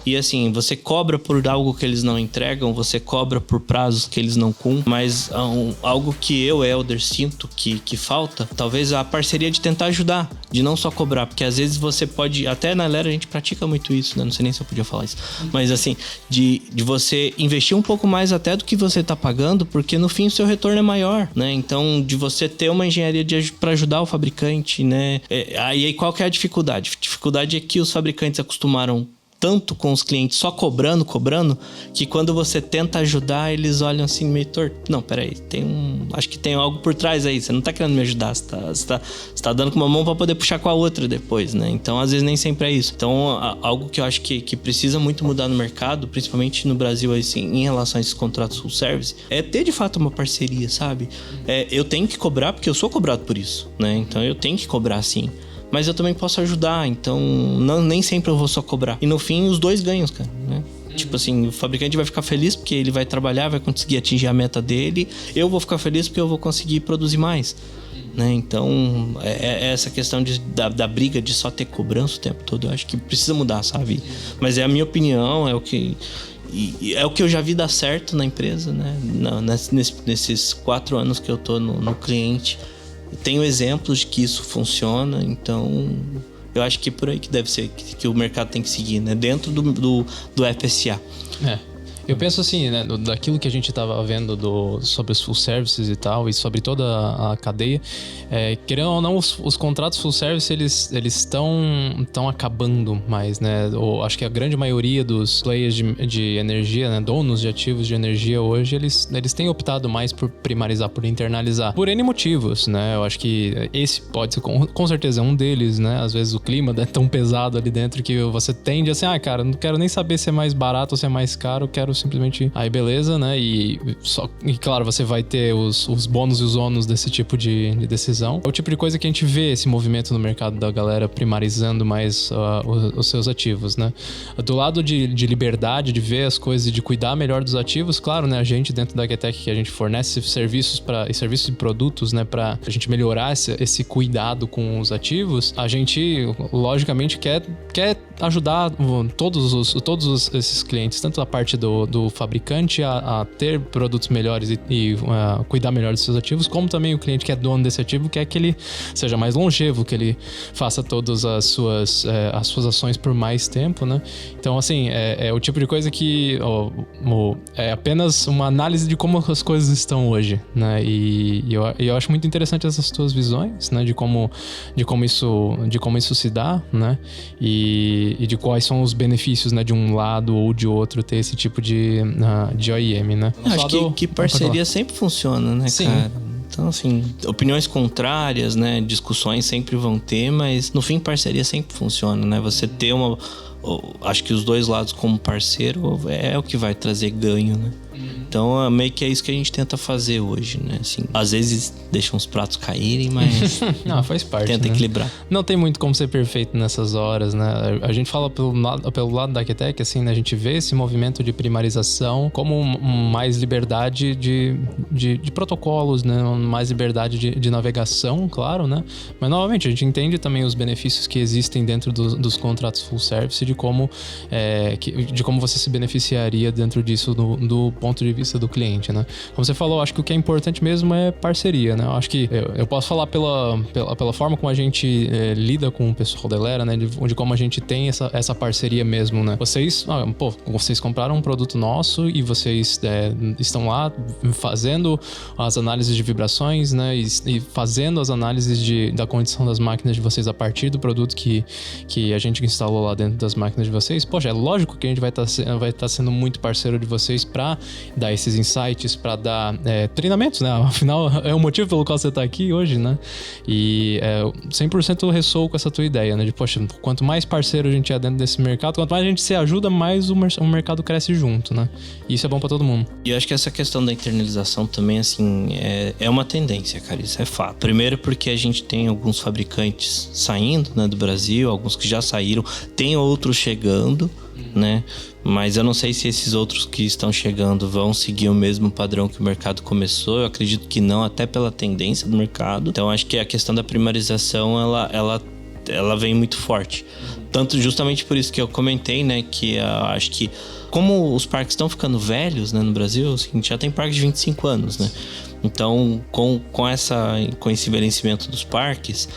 Speaker 2: E assim, você cobra por algo que eles não entregam, você cobra por prazos que eles não cumprem, mas algo que eu, Helder, sinto que falta, talvez a parceria de tentar ajudar, de não só cobrar, porque às vezes você pode, até na Elera a gente pratica muito isso, né? Não sei nem se eu podia falar isso, mas assim, de você investir um pouco mais até do que você tá pagando, porque no fim o seu retorno é maior, né? Então, de você ter uma engenharia para ajudar o fabricante, né? Aí qual que é a dificuldade? A dificuldade é que os fabricantes acostumaram tanto com os clientes só cobrando, que quando você tenta ajudar, eles olham assim meio torto. Não, peraí, acho que tem algo por trás aí, você não tá querendo me ajudar, você tá dando com uma mão pra poder puxar com a outra depois, né? Então, às vezes, nem sempre é isso. Então, algo que eu acho que precisa muito mudar no mercado, principalmente no Brasil, assim, em relação a esses contratos full service, é ter, de fato, uma parceria, sabe? Eu tenho que cobrar, porque eu sou cobrado por isso, né? Então, eu tenho que cobrar, sim. Mas eu também posso ajudar, então nem sempre eu vou só cobrar. E no fim, os dois ganham, cara, né? Tipo assim, o fabricante vai ficar feliz porque ele vai trabalhar, vai conseguir atingir a meta dele. Eu vou ficar feliz porque eu vou conseguir produzir mais, né? Então, essa questão da briga de só ter cobrança o tempo todo, eu acho que precisa mudar, sabe? Mas é a minha opinião, é o que eu já vi dar certo na empresa, né? Nesses 4 anos que eu tô no cliente. Tenho exemplos de que isso funciona, então eu acho que é por aí que deve ser, que o mercado tem que seguir, né? Dentro do FSA.
Speaker 1: Eu penso assim, né, daquilo que a gente estava vendo sobre os full services e tal, e sobre toda a cadeia, querendo ou não, os contratos full service, eles estão acabando mais, né? Acho que a grande maioria dos players de energia, né, donos de ativos de energia hoje, eles têm optado mais por primarizar, por internalizar, por N motivos, né? Eu acho que esse pode ser com certeza um deles, né? Às vezes o clima é tão pesado ali dentro que você tende assim, cara, não quero nem saber se é mais barato ou se é mais caro, quero simplesmente aí beleza, né? E claro, você vai ter os bônus e os ônus desse tipo de decisão. É o tipo de coisa que a gente vê esse movimento no mercado da galera primarizando mais os seus ativos, né? Do lado de liberdade, de ver as coisas e de cuidar melhor dos ativos, claro, né? A gente dentro da Aquetec, que a gente fornece serviços e produtos, né? Pra a gente melhorar esse cuidado com os ativos, a gente logicamente quer ajudar todos esses clientes, tanto a parte do fabricante a ter produtos melhores e cuidar melhor dos seus ativos, como também o cliente que é dono desse ativo quer que ele seja mais longevo, que ele faça todas as suas ações por mais tempo, né? Então, assim, é o tipo de coisa que é apenas uma análise de como as coisas estão hoje, né? E eu acho muito interessante essas tuas visões, né? De como isso se dá, né? E de quais são os benefícios, né? De um lado ou de outro ter esse tipo de OEM, né?
Speaker 2: Acho que parceria sempre funciona, né,
Speaker 1: Sim.
Speaker 2: cara? Então, assim, opiniões contrárias, né? Discussões sempre vão ter, mas no fim parceria sempre funciona, né? Você ter acho que os dois lados como parceiro é o que vai trazer ganho, né? Então, meio que é isso que a gente tenta fazer hoje, né? Assim, às vezes deixa uns pratos caírem, mas
Speaker 1: não, faz parte,
Speaker 2: tenta equilibrar.
Speaker 1: Não tem muito como ser perfeito nessas horas, né? A gente fala pelo lado da Aquetec, assim, né? A gente vê esse movimento de primarização como mais liberdade de protocolos, né? Mais liberdade de navegação, claro, né? Mas, novamente, a gente entende também os benefícios que existem dentro dos contratos full service, de como você se beneficiaria dentro disso do ponto de vista do cliente, né? Como você falou, acho que o que é importante mesmo é parceria, né? Eu acho que eu posso falar pela forma como a gente lida com o pessoal da Elera, né? De como a gente tem essa parceria mesmo, né? Vocês compraram um produto nosso e vocês estão lá fazendo as análises de vibrações, né? E fazendo as análises da condição das máquinas de vocês a partir do produto que a gente instalou lá dentro das máquinas de vocês. Poxa, é lógico que a gente vai estar sendo muito parceiro de vocês para dar esses insights, para dar treinamentos, né? Afinal, é o motivo pelo qual você tá aqui hoje, né? E 100% eu ressoo com essa tua ideia, né? De, poxa, quanto mais parceiro a gente é dentro desse mercado, quanto mais a gente se ajuda, mais o mercado cresce junto, né? E isso é bom para todo mundo.
Speaker 2: E eu acho que essa questão da internalização também, assim, é uma tendência, cara. Isso é fato. Primeiro porque a gente tem alguns fabricantes saindo, né, do Brasil, alguns que já saíram, tem outros chegando, né? Mas eu não sei se esses outros que estão chegando vão seguir o mesmo padrão que o mercado começou. Eu acredito que não, até pela tendência do mercado. Então acho que a questão da primarização, ela vem muito forte. Tanto justamente por isso que eu comentei, né, que acho que como os parques estão ficando velhos, né, no Brasil, assim, já tem parques de 25 anos, né? Então, com esse envelhecimento dos parques,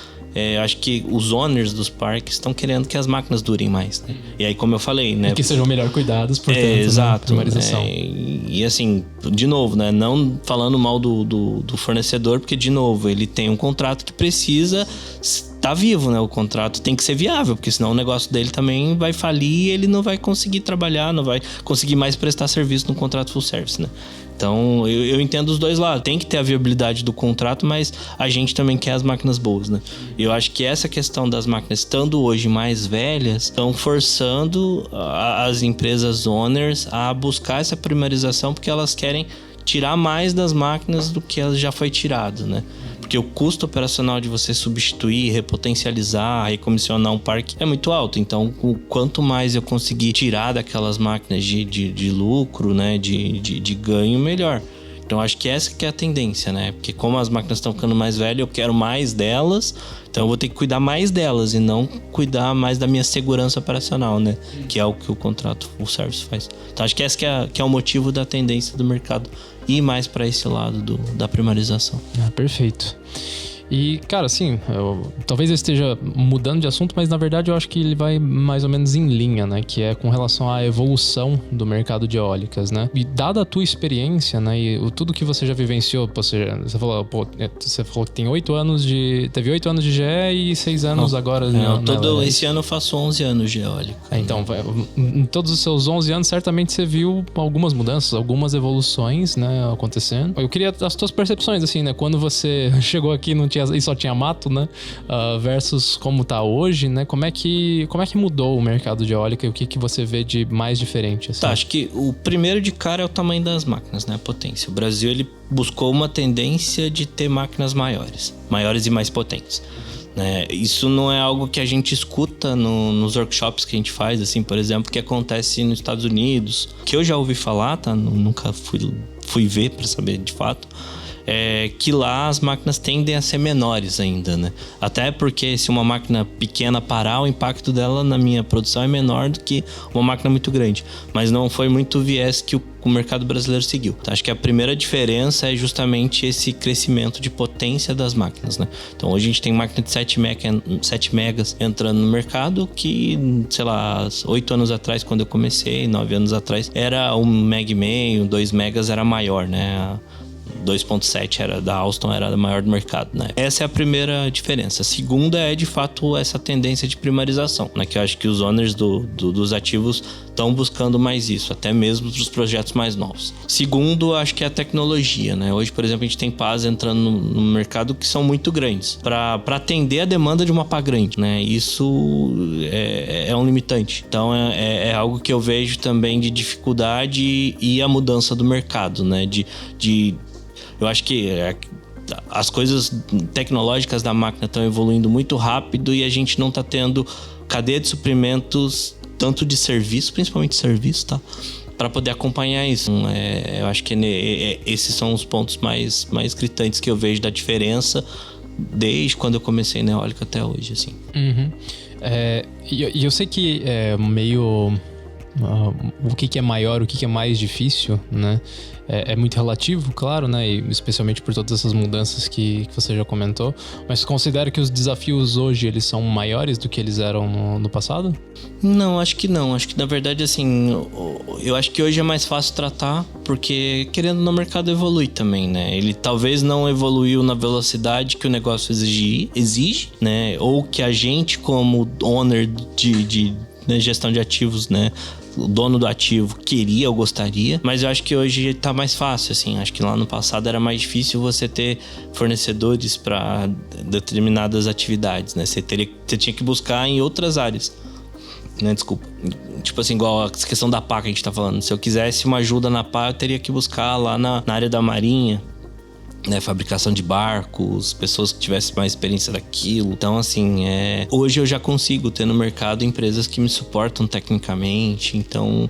Speaker 2: acho que os owners dos parques estão querendo que as máquinas durem mais, né? E aí, como eu falei, né?
Speaker 1: E que sejam melhor cuidados, portanto,
Speaker 2: exato,
Speaker 1: né? Primarização.
Speaker 2: E assim, de novo, né? Não falando mal do fornecedor, porque, de novo, ele tem um contrato que precisa estar vivo, né? O contrato tem que ser viável, porque senão o negócio dele também vai falir e ele não vai conseguir trabalhar, não vai conseguir mais prestar serviço no contrato full service, né? Então, eu entendo os dois lados. Tem que ter a viabilidade do contrato, mas a gente também quer as máquinas boas, né? E eu acho que essa questão das máquinas estando hoje mais velhas, estão forçando as empresas owners a buscar essa primarização, porque elas querem tirar mais das máquinas do que já foi tirado, né? Porque o custo operacional de você substituir, repotencializar, recomissionar um parque é muito alto. Então, quanto mais eu conseguir tirar daquelas máquinas de lucro, né, de ganho, melhor. Então, acho que essa que é a tendência, né? Porque como as máquinas estão ficando mais velhas, eu quero mais delas, então eu vou ter que cuidar mais delas e não cuidar mais da minha segurança operacional, né? Que é o que o contrato full service faz. Então, acho que esse que é o motivo da tendência do mercado ir mais para esse lado da primarização.
Speaker 1: Perfeito. E, cara, assim, talvez eu esteja mudando de assunto, mas na verdade eu acho que ele vai mais ou menos em linha, né? Que é com relação à evolução do mercado de eólicas, né? E dada a tua experiência, né? E tudo que você já vivenciou, você falou que tem 8 anos teve 8 anos de GE e 6 anos agora.
Speaker 2: Esse ano eu faço 11 anos de eólica.
Speaker 1: Então, em todos os seus 11 anos, certamente você viu algumas mudanças, algumas evoluções, né? Acontecendo. Eu queria as tuas percepções, assim, né? Quando você chegou aqui e só tinha mato, né? Versus como tá hoje, né? Como é que mudou o mercado de eólica e o que você vê de mais diferente? Assim?
Speaker 2: Tá, acho que o primeiro de cara é o tamanho das máquinas, né? A potência. O Brasil, ele buscou uma tendência de ter máquinas maiores e mais potentes. Né? Isso não é algo que a gente escuta nos workshops que a gente faz, assim, por exemplo, que acontece nos Estados Unidos, que eu já ouvi falar, tá? Nunca fui ver para saber de fato. Que lá as máquinas tendem a ser menores ainda, né? Até porque se uma máquina pequena parar, o impacto dela na minha produção é menor do que uma máquina muito grande. Mas não foi muito o viés que o mercado brasileiro seguiu. Acho que a primeira diferença é justamente esse crescimento de potência das máquinas, né? Então hoje a gente tem máquina de 7 megas entrando no mercado que, sei lá, 8 anos atrás, quando eu comecei, 9 anos atrás, era 1,5 mega, 2 megas era maior, né? 2.7 era da Alstom, era a maior do mercado, né? Essa é a primeira diferença. A segunda é, de fato, essa tendência de primarização, né? Que eu acho que os owners dos ativos estão buscando mais isso, até mesmo para os projetos mais novos. Segundo, acho que é a tecnologia, né? Hoje, por exemplo, a gente tem pás entrando no mercado que são muito grandes para atender a demanda de uma pá grande, né? Isso é um limitante. Então, é algo que eu vejo também de dificuldade e a mudança do mercado, né? Eu acho que as coisas tecnológicas da máquina estão evoluindo muito rápido e a gente não está tendo cadeia de suprimentos, tanto de serviço, principalmente serviço, tá? Para poder acompanhar isso. Eu acho que esses são os pontos mais gritantes que eu vejo da diferença desde quando eu comecei na eólica até hoje, assim.
Speaker 1: Uhum. E eu sei que é meio o que é maior, o que é mais difícil, né? É muito relativo, claro, né? E especialmente por todas essas mudanças que você já comentou. Mas você considera que os desafios hoje, eles são maiores do que eles eram no passado?
Speaker 2: Não, acho que não. Acho que, na verdade, assim, eu acho que hoje é mais fácil tratar, porque, querendo, no mercado evolui também, né? Ele talvez não evoluiu na velocidade que o negócio exige, né? Ou que a gente, como owner de gestão de ativos, né? O dono do ativo queria ou gostaria, mas eu acho que hoje tá mais fácil, assim. Acho que lá no passado era mais difícil você ter fornecedores para determinadas atividades, né? Você tinha que buscar em outras áreas, né? Desculpa. Tipo assim, igual a questão da pá que a gente tá falando. Se eu quisesse uma ajuda na pá, eu teria que buscar lá na área da marinha, né, fabricação de barcos, pessoas que tivessem mais experiência daquilo. Então, assim, hoje eu já consigo ter no mercado empresas que me suportam tecnicamente. Então,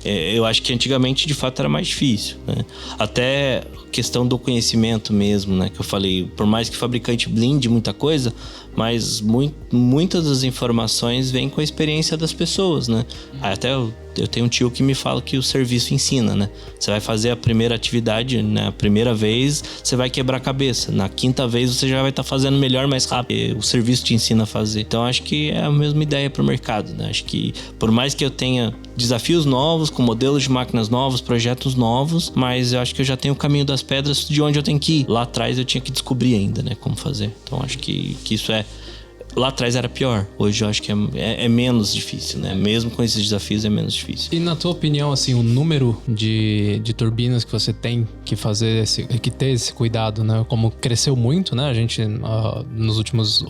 Speaker 2: eu acho que antigamente, de fato, era mais difícil, né? Até questão do conhecimento mesmo, né? Que eu falei, por mais que o fabricante blinde muita coisa, mas muitas das informações vêm com a experiência das pessoas, né? Até eu tenho um tio que me fala que o serviço ensina, né? Você vai fazer a primeira atividade, né? A primeira vez, você vai quebrar a cabeça. Na quinta vez, você já vai estar fazendo melhor, mais rápido. O serviço te ensina a fazer. Então, acho que é a mesma ideia para o mercado, né? Acho que, por mais que eu tenha desafios novos, com modelos de máquinas novos, projetos novos, mas eu acho que eu já tenho o caminho das pedras de onde eu tenho que ir. Lá atrás, eu tinha que descobrir ainda, né? Como fazer. Então, acho que isso é... Lá atrás era pior. Hoje eu acho que é menos difícil, né? Mesmo com esses desafios é menos difícil.
Speaker 1: E na tua opinião, assim, o número de turbinas que você tem que fazer, que ter esse cuidado, né? Como cresceu muito, né? A gente, nos últimos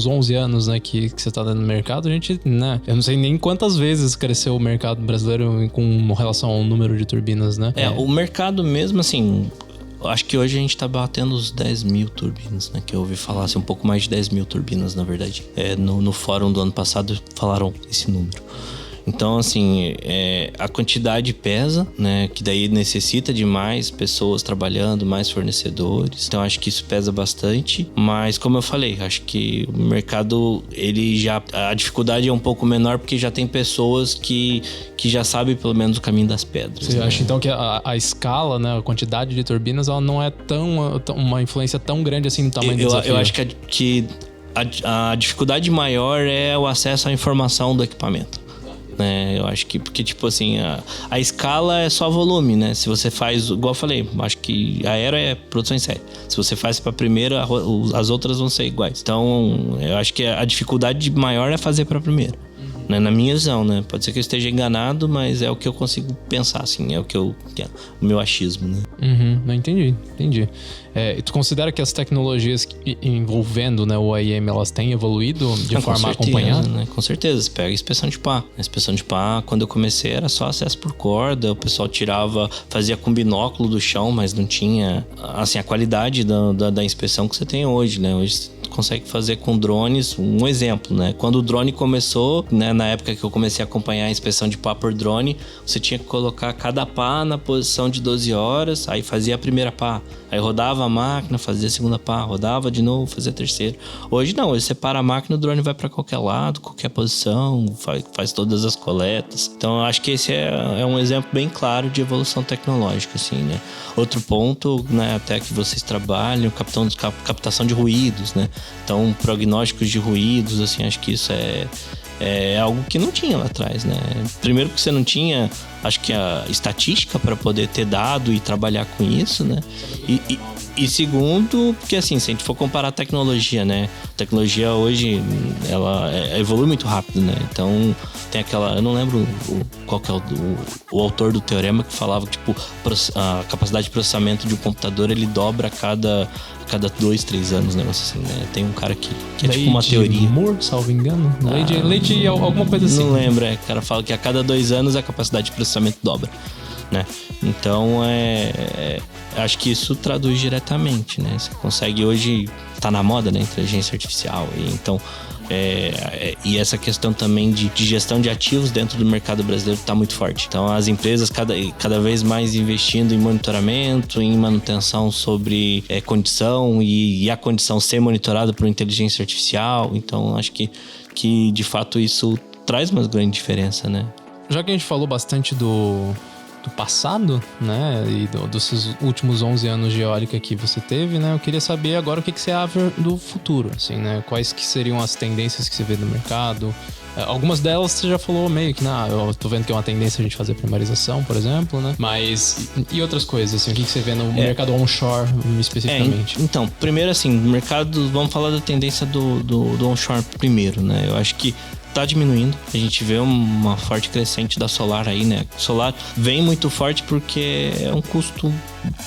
Speaker 1: 11 anos, né, que você tá dando no mercado, a gente, né? Eu não sei nem quantas vezes cresceu o mercado brasileiro com relação ao número de turbinas, né?
Speaker 2: O mercado mesmo, assim... Acho que hoje a gente tá batendo os 10 mil turbinas, né? Que eu ouvi falar, assim, um pouco mais de 10 mil turbinas, na verdade. No fórum do ano passado falaram esse número. Então, assim, a quantidade pesa, né? Que daí necessita de mais pessoas trabalhando, mais fornecedores. Então, acho que isso pesa bastante. Mas, como eu falei, acho que o mercado, a dificuldade é um pouco menor porque já tem pessoas que já sabem pelo menos o caminho das pedras.
Speaker 1: Você
Speaker 2: né?
Speaker 1: acha, então, que a escala, né? A quantidade de turbinas, ela não é uma influência tão grande assim no tamanho do desafio?
Speaker 2: Eu acho que a dificuldade maior é o acesso à informação do equipamento. Né? Eu acho que, porque tipo assim, a escala é só volume, né? Se você faz, igual eu falei, acho que a Aero é produção em série. Se você faz pra primeira, as outras vão ser iguais. Então, eu acho que a dificuldade maior é fazer pra primeira. Né? Na minha visão, né? Pode ser que eu esteja enganado, mas é o que eu consigo pensar, assim. O meu achismo, né?
Speaker 1: Não entendi. Tu considera que as tecnologias envolvendo, né, o OEM, elas têm evoluído de forma a acompanhar?
Speaker 2: Né? Com certeza. Você pega a inspeção de pá. A inspeção de pá, quando eu comecei, era só acesso por corda. O pessoal fazia com binóculo do chão, mas não tinha, assim, a qualidade da inspeção que você tem hoje, né? Hoje consegue fazer com drones. Um exemplo, né? Quando o drone começou, né, na época que eu comecei a acompanhar a inspeção de pá por drone, você tinha que colocar cada pá na posição de 12 horas, aí fazia a primeira pá, aí rodava a máquina, fazia a segunda pá, rodava de novo, fazia a terceira. Hoje não, hoje você para a máquina, o drone vai para qualquer lado, qualquer posição, faz todas as coletas. Então eu acho que esse é um exemplo bem claro de evolução tecnológica, assim, né? Outro ponto, né, até que vocês trabalham, captação de ruídos, né? Então, prognósticos de ruídos, assim, acho que isso é algo que não tinha lá atrás, né? Primeiro porque você não tinha, acho que a estatística para poder ter dado e trabalhar com isso, né? E segundo, porque assim, se a gente for comparar a tecnologia, né? A tecnologia hoje, ela evolui muito rápido, né? Então, tem aquela... Eu não lembro qual que é o autor do teorema que falava que, tipo, a capacidade de processamento de um computador, ele dobra a cada 2, 3 anos, né? Assim, né? Tem um cara que é tipo uma teoria.
Speaker 1: Moore, salvo engano? Lei de alguma coisa assim.
Speaker 2: Não lembro, o cara fala que a cada 2 anos a capacidade de processamento dobra, né? Então, acho que isso traduz diretamente, né? Você consegue hoje... Tá na moda, né? Inteligência artificial. E então... e essa questão também de gestão de ativos dentro do mercado brasileiro está muito forte. Então as empresas cada vez mais investindo em monitoramento, em manutenção sobre condição e a condição ser monitorada por inteligência artificial. Então acho que de fato isso traz uma grande diferença, né?
Speaker 1: Já que a gente falou bastante do passado, né, e dos últimos 11 anos de eólica que você teve, né, eu queria saber agora o que você acha do futuro, assim, né, quais que seriam as tendências que você vê no mercado. Algumas delas você já falou meio que, eu tô vendo que é uma tendência a gente fazer primarização, por exemplo, né, mas e outras coisas, assim, o que você vê no mercado onshore especificamente?
Speaker 2: Então, primeiro assim, no mercado, vamos falar da tendência do onshore primeiro, né, eu acho que tá diminuindo, a gente vê uma forte crescente da solar aí, né? Solar vem muito forte porque é um custo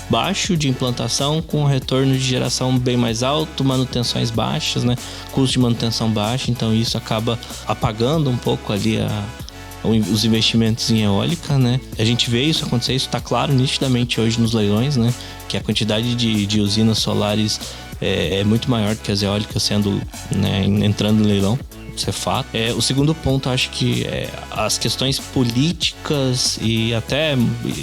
Speaker 2: baixo de implantação com retorno de geração bem mais alto, manutenções baixas, né? Custo de manutenção baixo, então isso acaba apagando um pouco ali os investimentos em eólica, né? A gente vê isso acontecer, isso tá claro nitidamente hoje nos leilões, né? Que a quantidade de usinas solares é muito maior do que as eólicas sendo, né, entrando no leilão. Isso é fato. O segundo ponto, acho que as questões políticas e até,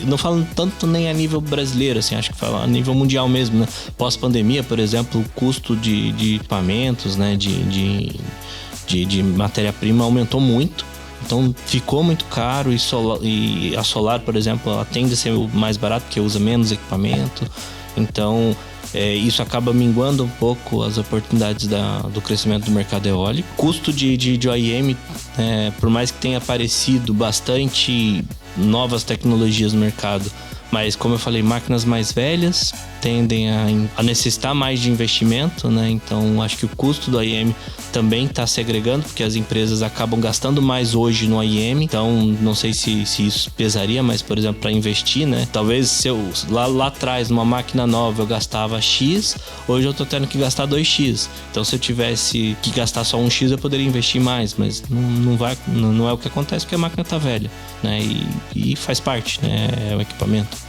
Speaker 2: não falo tanto nem a nível brasileiro, assim, acho que falo a nível mundial mesmo, né? Pós-pandemia, por exemplo, o custo de equipamentos, né? De matéria-prima aumentou muito. Então ficou muito caro e a solar, por exemplo, ela tende a ser mais barato porque usa menos equipamento. Então isso acaba minguando um pouco as oportunidades do crescimento do mercado eólico. Custo de OEM, por mais que tenha aparecido bastante novas tecnologias no mercado, mas como eu falei, máquinas mais velhas tendem a necessitar mais de investimento, né? Então acho que o custo do OEM também está segregando, porque as empresas acabam gastando mais hoje no OEM. Então não sei se isso pesaria, mas por exemplo, para investir, né? Talvez se eu lá atrás numa máquina nova eu gastava X, hoje eu tô tendo que gastar 2X. Então se eu tivesse que gastar só 1X eu poderia investir mais, mas não é o que acontece porque a máquina tá velha, né? E faz parte, né? É o equipamento.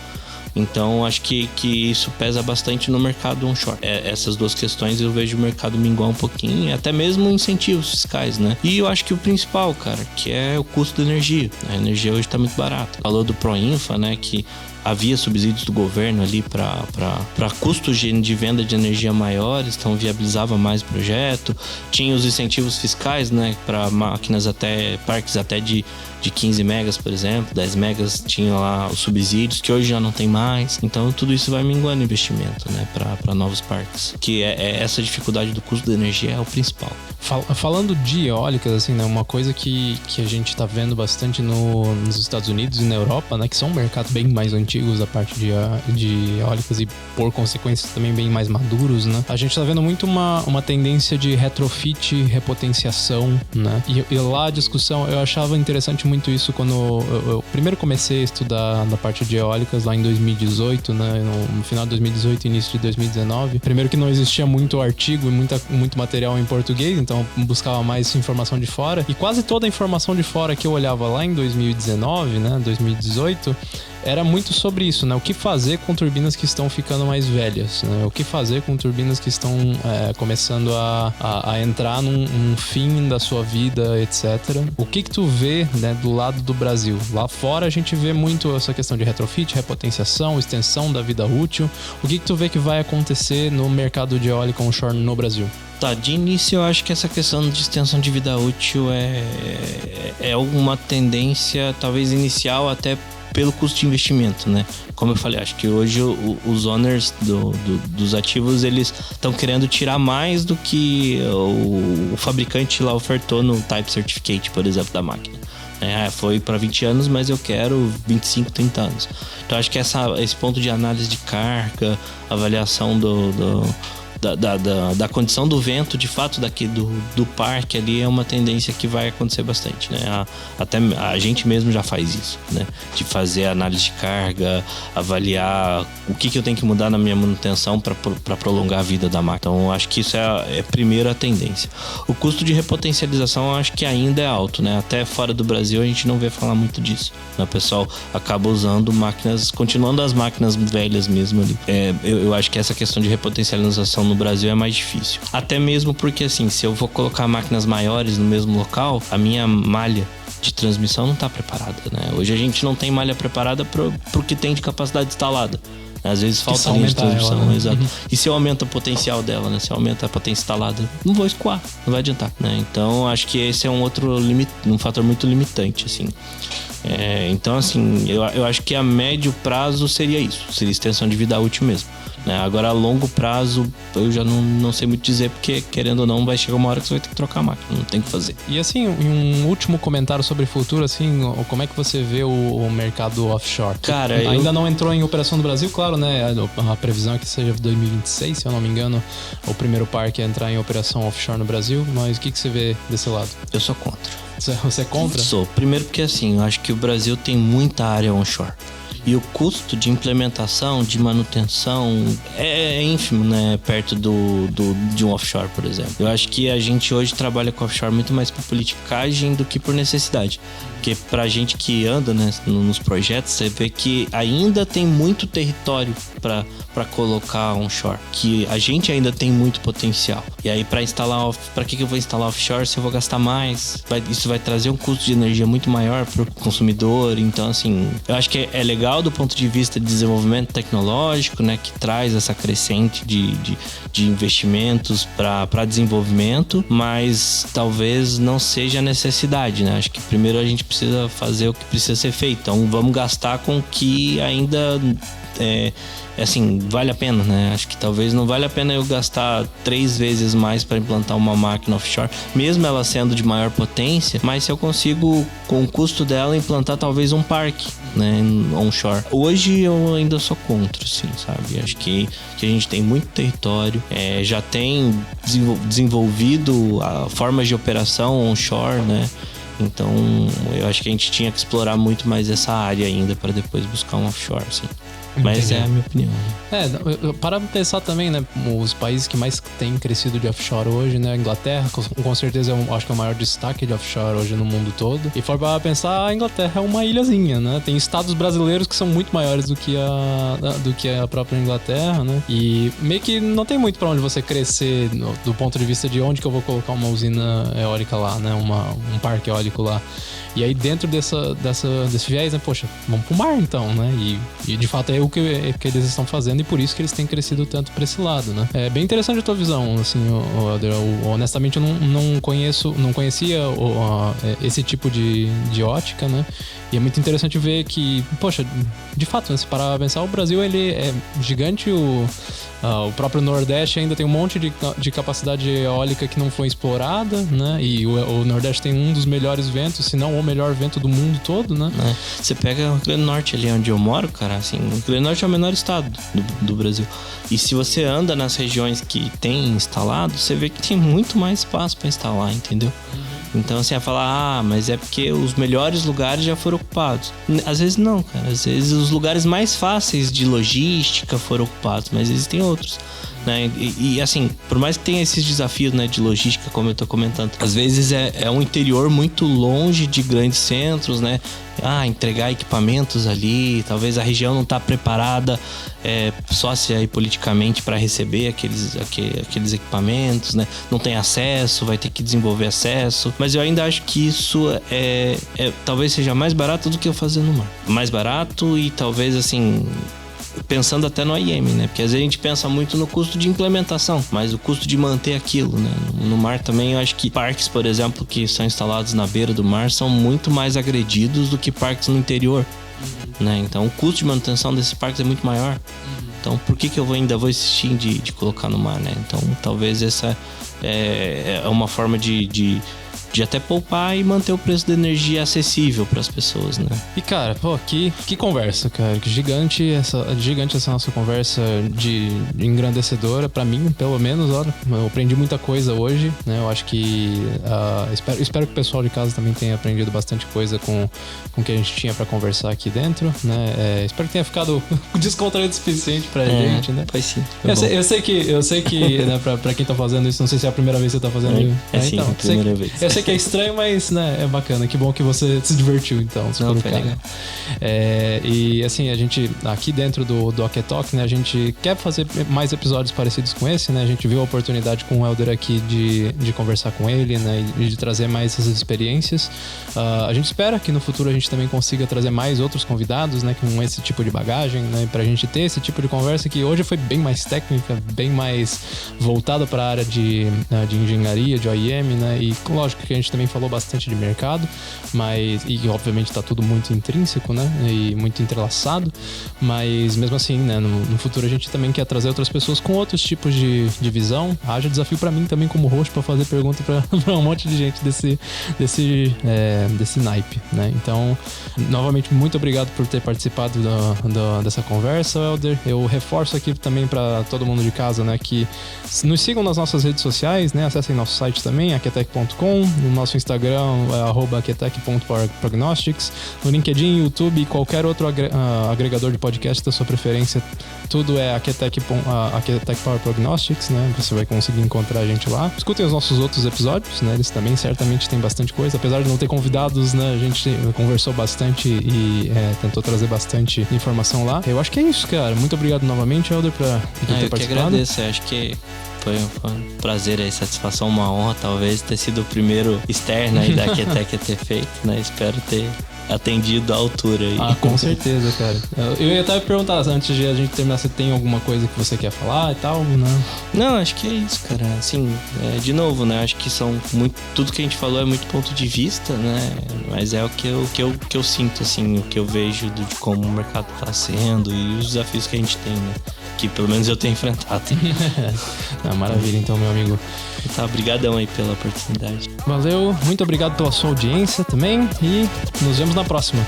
Speaker 2: Então, acho que isso pesa bastante no mercado onshore. Essas duas questões eu vejo o mercado minguar um pouquinho, até mesmo incentivos fiscais, né? E eu acho que o principal, cara, que é o custo da energia. A energia hoje tá muito barata. Falou do Proinfa, né, que havia subsídios do governo ali para custos de venda de energia maiores, então viabilizava mais o projeto. Tinha os incentivos fiscais, né, para máquinas parques até de 15 megas, por exemplo, 10 megas tinha lá os subsídios, que hoje já não tem mais. Então tudo isso vai minguando investimento, né, para novos parques. Que essa dificuldade do custo da energia é o principal.
Speaker 1: Falando de eólicas, assim, né, uma coisa que a gente tá vendo bastante nos Estados Unidos e na Europa, né, que são mercados bem mais antigos da parte de eólicas e por consequência também bem mais maduros, né? A gente tá vendo muito uma tendência de retrofit, repotenciação, né? E lá a discussão, eu achava interessante muito isso quando eu primeiro comecei a estudar na parte de eólicas lá em 2018, né? No final de 2018 e início de 2019. Primeiro que não existia muito artigo e muito material em português, então eu buscava mais informação de fora. E quase toda a informação de fora que eu olhava lá em 2019, né? 2018, era muito sobre isso, né? O que fazer com turbinas que estão ficando mais velhas, né? O que fazer com turbinas que estão começando a entrar num fim da sua vida, etc. O que tu vê, né, do lado do Brasil? Lá fora a gente vê muito essa questão de retrofit, repotenciação, extensão da vida útil. O que tu vê que vai acontecer no mercado de eólica onshore no Brasil?
Speaker 2: Tá, de início eu acho que essa questão de extensão de vida útil é uma tendência talvez inicial até pelo custo de investimento, né? Como eu falei, acho que hoje os owners dos ativos, eles estão querendo tirar mais do que o fabricante lá ofertou no Type Certificate, por exemplo, da máquina. Foi para 20 anos, mas eu quero 25, 30 anos. Então acho que esse ponto de análise de carga, avaliação da condição do vento, de fato, daqui do parque ali, é uma tendência que vai acontecer bastante, né? Até a gente mesmo já faz isso, né? De fazer análise de carga, avaliar o que eu tenho que mudar na minha manutenção para prolongar a vida da máquina. Então, acho que isso é a primeira tendência. O custo de repotencialização, eu acho que ainda é alto, né? Até fora do Brasil, a gente não vê falar muito disso, né? O pessoal acaba usando máquinas, continuando as máquinas velhas mesmo ali. Eu acho que essa questão de repotencialização no Brasil é mais difícil. Até mesmo porque, assim, se eu vou colocar máquinas maiores no mesmo local, a minha malha de transmissão não está preparada, né? Hoje a gente não tem malha preparada pro que tem de capacidade instalada. Às vezes falta linha de transmissão, ela, né? Exato. Uhum. E se eu aumento a potencial dela, né? Se eu aumento a potência instalada, não vou escoar, não vai adiantar, né? Então, acho que esse é um fator muito limitante, assim. Então, assim, eu acho que a médio prazo seria isso. Seria extensão de vida útil mesmo. Agora, a longo prazo, eu já não sei muito dizer, porque, querendo ou não, vai chegar uma hora que você vai ter que trocar a máquina. Não tem o que fazer.
Speaker 1: E, assim, um último comentário sobre o futuro, assim, como é que você vê o mercado offshore?
Speaker 2: Cara,
Speaker 1: ainda não entrou em operação no Brasil, claro, né? A previsão é que seja 2026, se eu não me engano, o primeiro parque a entrar em operação offshore no Brasil. Mas o que você vê desse lado?
Speaker 2: Eu sou contra.
Speaker 1: Você é contra?
Speaker 2: Sou. Primeiro porque, assim, eu acho que o Brasil tem muita área onshore. E o custo de implementação, de manutenção é ínfimo, né? Perto de um offshore, por exemplo. Eu acho que a gente hoje trabalha com offshore muito mais por politicagem do que por necessidade. Porque pra gente que anda, né, nos projetos, você vê que ainda tem muito território para colocar onshore. Que a gente ainda tem muito potencial. E aí para que eu vou instalar offshore se eu vou gastar mais? Isso vai trazer um custo de energia muito maior pro consumidor. Então, assim, eu acho que é legal do ponto de vista de desenvolvimento tecnológico, né, que traz essa crescente de investimentos para desenvolvimento, mas talvez não seja a necessidade, né? Acho que primeiro a gente precisa fazer o que precisa ser feito. Então vamos gastar com o que ainda assim, vale a pena, né? Acho que talvez não vale a pena eu gastar 3 vezes mais para implantar uma máquina offshore, mesmo ela sendo de maior potência, mas se eu consigo, com o custo dela, implantar talvez um parque, né, onshore. Hoje eu ainda sou contra, assim, sabe? Acho que a gente tem muito território, já tem desenvolvido formas de operação onshore, né? Então eu acho que a gente tinha que explorar muito mais essa área ainda para depois buscar um offshore, assim. Mas é a minha opinião.
Speaker 1: Para pensar também, né? Os países que mais têm crescido de offshore hoje, né? A Inglaterra, com certeza, acho que é o maior destaque de offshore hoje no mundo todo. E for para pensar, a Inglaterra é uma ilhazinha, né? Tem estados brasileiros que são muito maiores do que a própria Inglaterra, né? E meio que não tem muito para onde você crescer do ponto de vista de onde que eu vou colocar uma usina eólica lá, né? Um parque eólico lá. E aí dentro desse viés, né? Poxa, vamos pro mar então, né? E de fato é o que eles estão fazendo e por isso que eles têm crescido tanto pra esse lado, né? É bem interessante a tua visão, assim, honestamente eu não conhecia esse tipo de ótica, né? E é muito interessante ver que, poxa, de fato, né, se parar pra pensar, o Brasil ele é gigante, o próprio Nordeste ainda tem um monte de capacidade eólica que não foi explorada, né? E o Nordeste tem um dos melhores ventos, se não o melhor vento do mundo todo, né?
Speaker 2: Você pega o Rio Grande do Norte ali onde eu moro, cara, assim, o Rio Grande do Norte é o menor estado do Brasil. E se você anda nas regiões que tem instalado, você vê que tem muito mais espaço para instalar, entendeu? Então, assim, a falar, mas é porque os melhores lugares já foram ocupados. Às vezes não, cara. Às vezes os lugares mais fáceis de logística foram ocupados, mas existem outros, né? E assim, por mais que tenha esses desafios, né, de logística, como eu tô comentando, às vezes é um interior muito longe de grandes centros, né? Entregar equipamentos ali, talvez a região não tá preparada sócia e politicamente para receber aqueles equipamentos, né? Não tem acesso, vai ter que desenvolver acesso, mas eu ainda acho que isso talvez seja mais barato do que eu fazer no mar. Mais barato e talvez, assim, pensando até no OEM, né? Porque às vezes a gente pensa muito no custo de implementação, mas o custo de manter aquilo, né? No mar também, eu acho que parques, por exemplo, que são instalados na beira do mar são muito mais agredidos do que parques no interior, né? Então o custo de manutenção desses parques é muito maior. Então por que eu ainda vou insistir de colocar no mar, né? Então talvez essa é uma forma de até poupar e manter o preço da energia acessível para as pessoas, né?
Speaker 1: E cara, pô, que conversa, cara, que gigante essa nossa conversa de engrandecedora, para mim, pelo menos, olha, eu aprendi muita coisa hoje, né? Eu acho que espero que o pessoal de casa também tenha aprendido bastante coisa com o que a gente tinha para conversar aqui dentro, né? Espero que tenha ficado descontraído o suficiente pra gente, né?
Speaker 2: Foi sim.
Speaker 1: Eu sei que né, pra quem tá fazendo isso, não sei se é a primeira vez que você tá fazendo isso.
Speaker 2: Sim,
Speaker 1: então,
Speaker 2: a primeira vez.
Speaker 1: Eu sei que é estranho, mas, né, é bacana. Que bom que você se divertiu, então.
Speaker 2: Não, foi legal.
Speaker 1: E assim, a gente, aqui dentro do Aquetalk, né, a gente quer fazer mais episódios parecidos com esse, né? A gente viu a oportunidade com o Helder aqui de conversar com ele, né? E de trazer mais essas experiências. A gente espera que no futuro a gente também consiga trazer mais outros convidados, né? Com esse tipo de bagagem, né? Pra gente ter esse tipo de conversa que hoje foi bem mais técnica, bem mais voltada para a área de engenharia, de OEM, né? E lógico que a gente também falou bastante de mercado, e obviamente tá tudo muito intrínseco, né? E muito entrelaçado, mas mesmo assim, né? No futuro a gente também quer trazer outras pessoas com outros tipos de visão. Haja desafio pra mim também como host pra fazer pergunta pra um monte de gente desse naipe, né? Então, novamente, muito obrigado por ter participado dessa conversa, Helder. Eu reforço aqui também pra todo mundo de casa, né? Que nos sigam nas nossas redes sociais, né? Acessem nosso site também, aquetec.com, no nosso Instagram, @aquetec.prognostics, no LinkedIn, YouTube e qualquer outro agregador de podcast da sua preferência. Tudo é Aquetec Power Prognostics, né? Você vai conseguir encontrar a gente lá. Escutem os nossos outros episódios, né? Eles também certamente têm bastante coisa. Apesar de não ter convidados, né? A gente conversou bastante e tentou trazer bastante informação lá. Eu acho que é isso, cara. Muito obrigado novamente, Helder, por ter participado.
Speaker 2: Eu que agradeço. Eu acho que foi um prazer e satisfação, uma honra, talvez, ter sido o primeiro externo aí da Aquetec a ter feito, né? Espero ter atendido à altura aí.
Speaker 1: Com certeza, cara. Eu ia até perguntar, antes de a gente terminar, se tem alguma coisa que você quer falar e tal, né?
Speaker 2: Não, acho que é isso, cara. Assim, de novo, né? Acho que tudo que a gente falou é muito ponto de vista, né? Mas é o que eu sinto, assim, o que eu vejo de como o mercado tá sendo e os desafios que a gente tem, né? Que pelo menos eu tenho enfrentado.
Speaker 1: Maravilha, então, meu amigo.
Speaker 2: Tá, brigadão aí pela oportunidade.
Speaker 1: Valeu, muito obrigado pela sua audiência também e nos vemos na próxima.